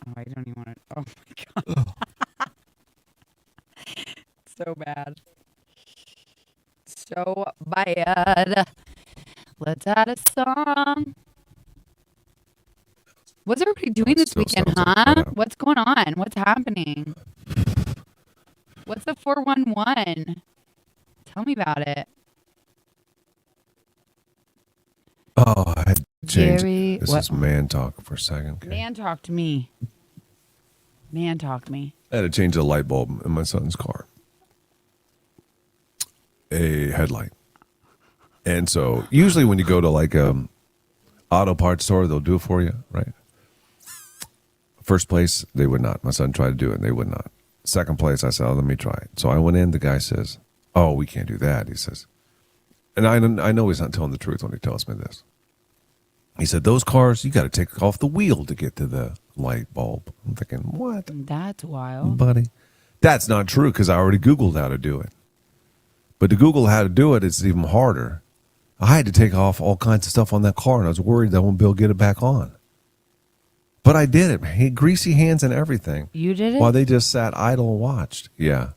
Oh, I don't even want to. Oh my God. So bad. So bad. Let's add a song. What's everybody doing this weekend, huh? What's going on? What's happening? What's the 411? Tell me about it. Oh, I had to change. Jerry, This what? is man talk for a second. Okay. Man, talk to me. Man, talk to me. I had to change the light bulb in my son's car. A headlight. And so usually when you go to like auto parts store, they'll do it for you, right? First place, they would not. My son tried to do it, and they would not. Second place, I said, oh, let me try it. So I went in. The guy says, oh, we can't do that. He says, and I know he's not telling the truth when he tells me this. He said, those cars, you got to take off the wheel to get to the light bulb. I'm thinking, what? That's wild. Buddy. That's not true because I already Googled how to do it. But to Google how to do it, it's even harder. I had to take off all kinds of stuff on that car, and I was worried that I won't be able to get it back on. But I did it. Hey, greasy hands and everything. You did it? While they just sat idle and watched. Yeah.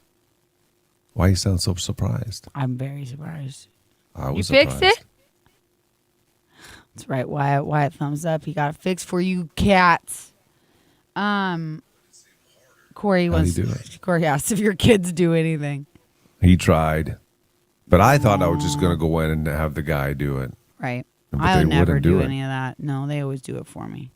Why you sound so surprised? I'm very surprised. I was You fixed surprised. it? That's right, Wyatt. Wyatt, thumbs up. He got it fixed for you cats. Corey How'd wants. he do it? Corey asked if your kids do anything. He tried. But I thought I was just going to go in and have the guy do it. Right. But I'll they never wouldn't do it. any of that. No, they always do it for me.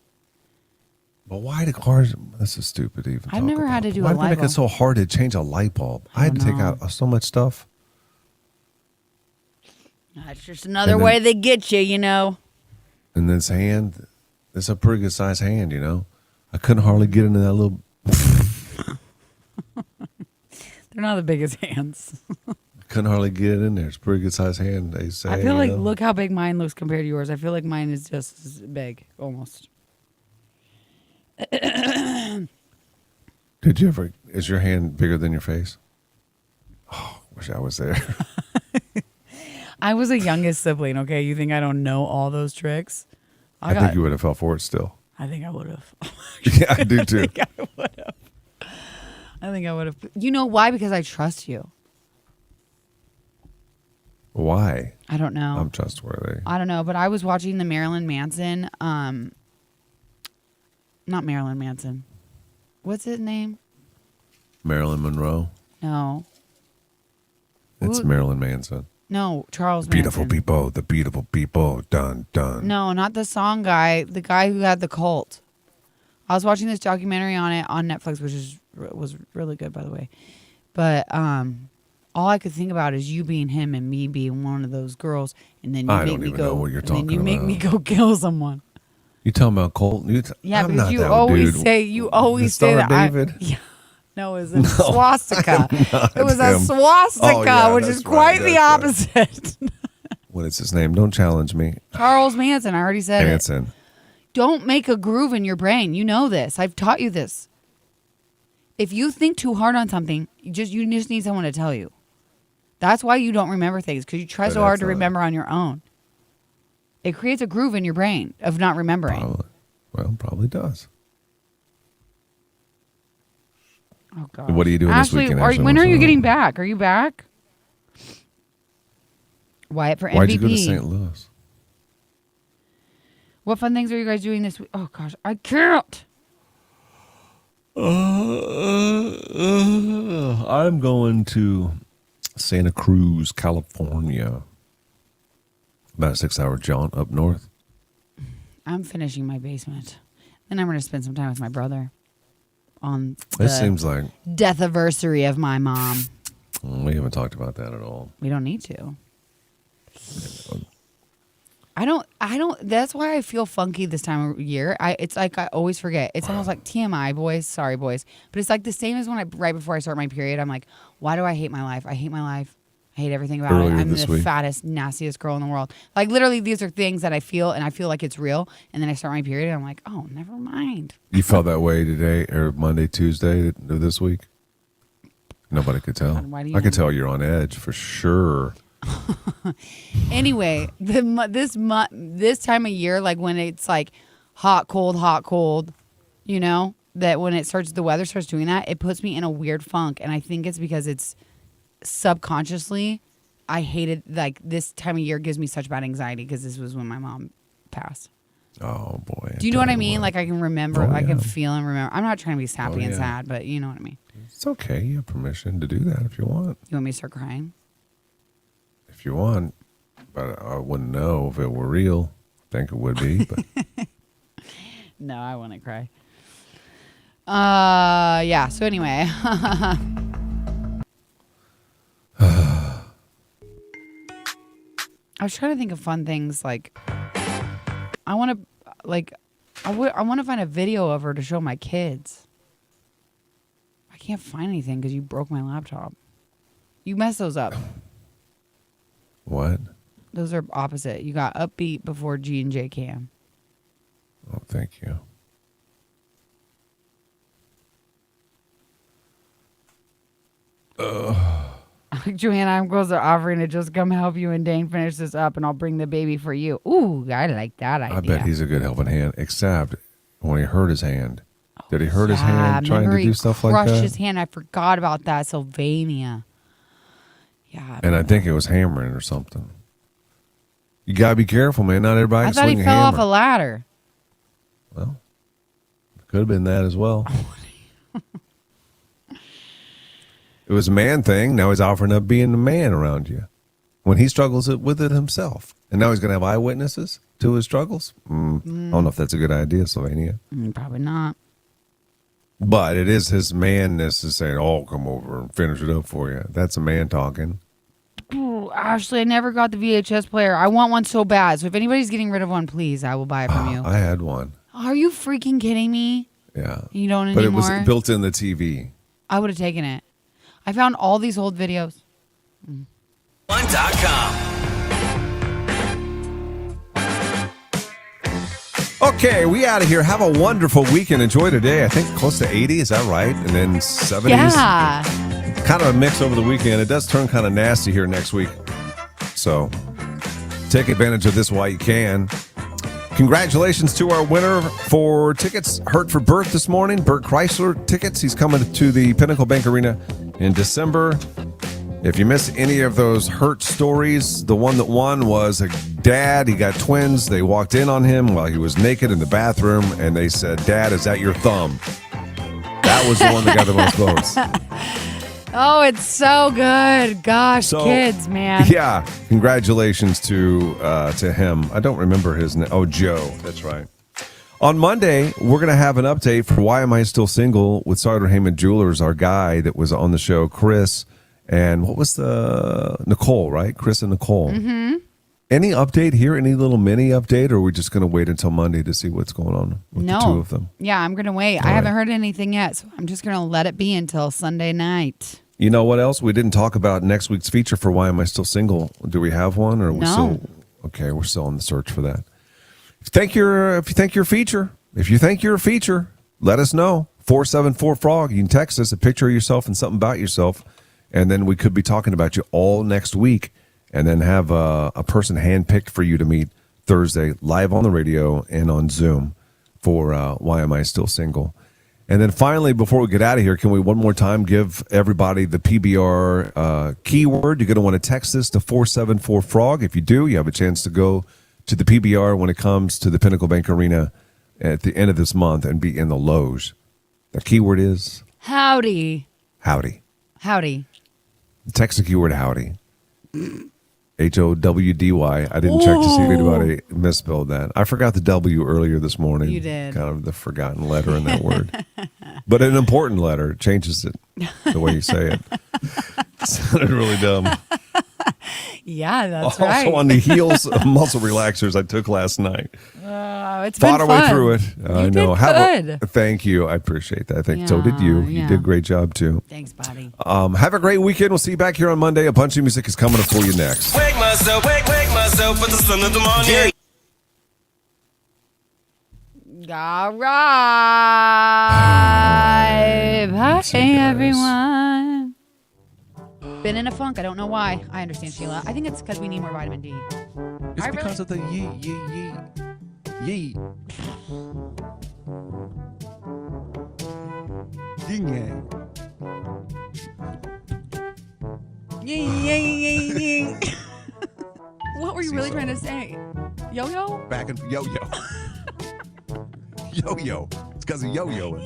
But why do cars? This is stupid. To even I've talk never had about. to do Why a do they light make it bulb. so hard to change a light bulb? I had to take out so much stuff. That's just another And then- way they get you, you know. And this hand, it's a pretty good sized hand, you know. I couldn't hardly get into that little. They're not the biggest hands. Couldn't hardly get it in there. It's a pretty good sized hand. They say. I feel like, you know? look how big mine looks compared to yours. I feel like mine is just as big, almost. Did you ever? Is your hand bigger than your face? Oh, wish I was there. I was a youngest sibling, okay? You think I don't know all those tricks? I think you would have fell for it still. I think I would have. Yeah, I do too. I think I would have. You know why? Because I trust you. Why? I don't know. I'm trustworthy. I don't know, but I was watching the Marilyn Manson, not Marilyn Manson. What's his name? Marilyn Monroe. No. It's Who- Marilyn Manson. No, Charles Beautiful Manson. people, the beautiful people, dun dun. No, not the song guy. The guy who had the cult. I was watching this documentary on it on Netflix, which was really good, by the way. But all I could think about is you being him and me being one of those girls, and then you I make don't me even go. know what you're and then talking you make me about. go kill someone. You talking about Colton? Yeah, I'm because not you that always dude. say you The always Star say of that. David? Yeah. No, it was a swastika. not It was a him. swastika, Oh, yeah, which that's is quite right, the that's right. opposite. What is his name? Don't challenge me. Charles Manson. I already said it. Manson. Don't make a groove in your brain. You know this. I've taught you this. If you think too hard on something, you just need someone to tell you. That's why you don't remember things, because you try But so hard that's to not- remember on your own. It creates a groove in your brain of not remembering. Probably does. Oh God. What are you doing this Ashley, weekend? when Ashley? are What's you going getting on? back? Are you back? Wyatt for MVP. Why'd you go to St. Louis? What fun things are you guys doing this week? Oh gosh, I can't. I'm going to Santa Cruz, California. About a 6-hour jaunt up north. I'm finishing my basement. Then I'm going to spend some time with my brother on the It seems like death anniversary of my mom. we haven't talked about that at all. We don't need to. I don't, that's why I feel funky this time of year. It's like I always forget. It's almost like TMI, boys. Sorry, boys. But it's like the same as when right before I start my period, I'm like, why do I hate my life? I hate my life. I hate everything about Earlier it. I'm this the week. fattest, nastiest girl in the world. Like literally, these are things that I feel, and I feel like it's real. And then I start my period, and I'm like, oh, never mind. You felt that way today or Monday, Tuesday of this week? Nobody could tell. God, why do you I could want- tell you're on edge for sure. Anyway, this time of year, like when it's like hot, cold, you know, that when the weather starts doing that, it puts me in a weird funk. And I think it's because it's subconsciously, I hated, like this time of year gives me such bad anxiety because this was when my mom passed. Oh boy. Do you know what I mean? Like I can remember, Oh, I can yeah. feel and remember. I'm not trying to be sappy and yeah. sad, but you know what I mean. It's okay. You have permission to do that if you want. You want me to start crying? If you want. But I wouldn't know if it were real. I think it would be. But No, I want to cry. Yeah. So anyway. I was trying to think of fun things like I want to find a video of her to show my kids. I can't find anything because you broke my laptop. You messed those up. what? Those are opposite. You got upbeat before G and J Cam. Oh, thank you. Johanna, I'm close to offering to just come help you and Dane finish this up, and I'll bring the baby for you. Ooh, I like that idea. I bet he's a good helping hand, except when he hurt his hand. Did he hurt his Yeah, hand trying remember to he do stuff like crushed that? his hand. I forgot about that. Sylvania. Yeah. And I think it was hammering or something. You gotta be careful, man. Not everybody I can thought he swing a fell off hammer. a ladder. Well, could have been that as well. It was a man thing. Now he's offering up being the man around you. when he struggles with it himself. And now he's going to have eyewitnesses to his struggles? I don't know if that's a good idea, Sylvania. Probably not. But it is his manness to say, oh, come over and finish it up for you. That's a man talking. Ooh, Ashley, I never got the VHS player. I want one so bad. So if anybody's getting rid of one, please, I will buy it from you. I had one. Are you freaking kidding me? Yeah. You don't but anymore? But it was built in the TV. I would have taken it. I found all these old videos. One.com. Okay, we out of here. Have a wonderful weekend. Enjoy today. I think close to 80. Is that right? And then 70s. Yeah. Kind of a mix over the weekend. It does turn kind of nasty here next week. So take advantage of this while you can. Congratulations to our winner for tickets. Hurt for Bert this morning. Bert Chrysler tickets. He's coming to the Pinnacle Bank Arena in December. If you missed any of those Hurt stories, the one that won was a dad. He got twins. They walked in on him while he was naked in the bathroom, and they said, "Dad, is that your thumb?" That was the one that got the most votes. Oh, it's so good. Gosh, kids, man. Yeah, congratulations to him. I don't remember his name. Oh, Joe. That's right. On Monday, we're going to have an update for Why Am I Still Single with Sartor Heyman Jewelers, our guy that was on the show, Chris. And what was Nicole, right? Chris and Nicole. Mm-hmm. Any update here? Any little mini update? Or are we just going to wait until Monday to see what's going on with the two of them? Yeah, I'm going to wait. I haven't heard anything yet, so I'm just going to let it be until Sunday night. You know what else? We didn't talk about next week's feature for Why Am I Still Single. Do we have one? Or are we still okay? We're still on the search for that. If you think you're a feature, let us know. 474-FROG. You can text us a picture of yourself and something about yourself. And then we could be talking about you all next week and then have a person handpicked for you to meet Thursday live on the radio and on Zoom for Why Am I Still Single. And then finally, before we get out of here, can we one more time give everybody the PBR keyword? You're going to want to text this to 474-FROG. If you do, you have a chance to go to the PBR when it comes to the Pinnacle Bank Arena at the end of this month and be in the loge. The keyword is? Howdy. Howdy. Howdy. Text the keyword howdy. HOWDY. I didn't check to see if anybody misspelled that. I forgot the W earlier this morning. You did. Kind of the forgotten letter in that word. But an important letter. It changes it the way you say it. It sounded really dumb. Yeah, that's also right. On the heels of muscle relaxers I took last night. It's Fought been our way fun. through it. I know. Did good. Thank you. I appreciate that. I think so did you. You did a great job too. Thanks, buddy. Have a great weekend. We'll see you back here on Monday. A bunch of music is coming up for you next. Wake myself with the sun of the morning. All right. Hey, everyone. Been in a funk. I don't know why. I understand, Sheila. I think it's because we need more vitamin D. It's because of the yee. Yin yang. Yee. What were you really trying to say? Yo-yo? Back and yo-yo. Yo-yo. It's because of yo-yoing.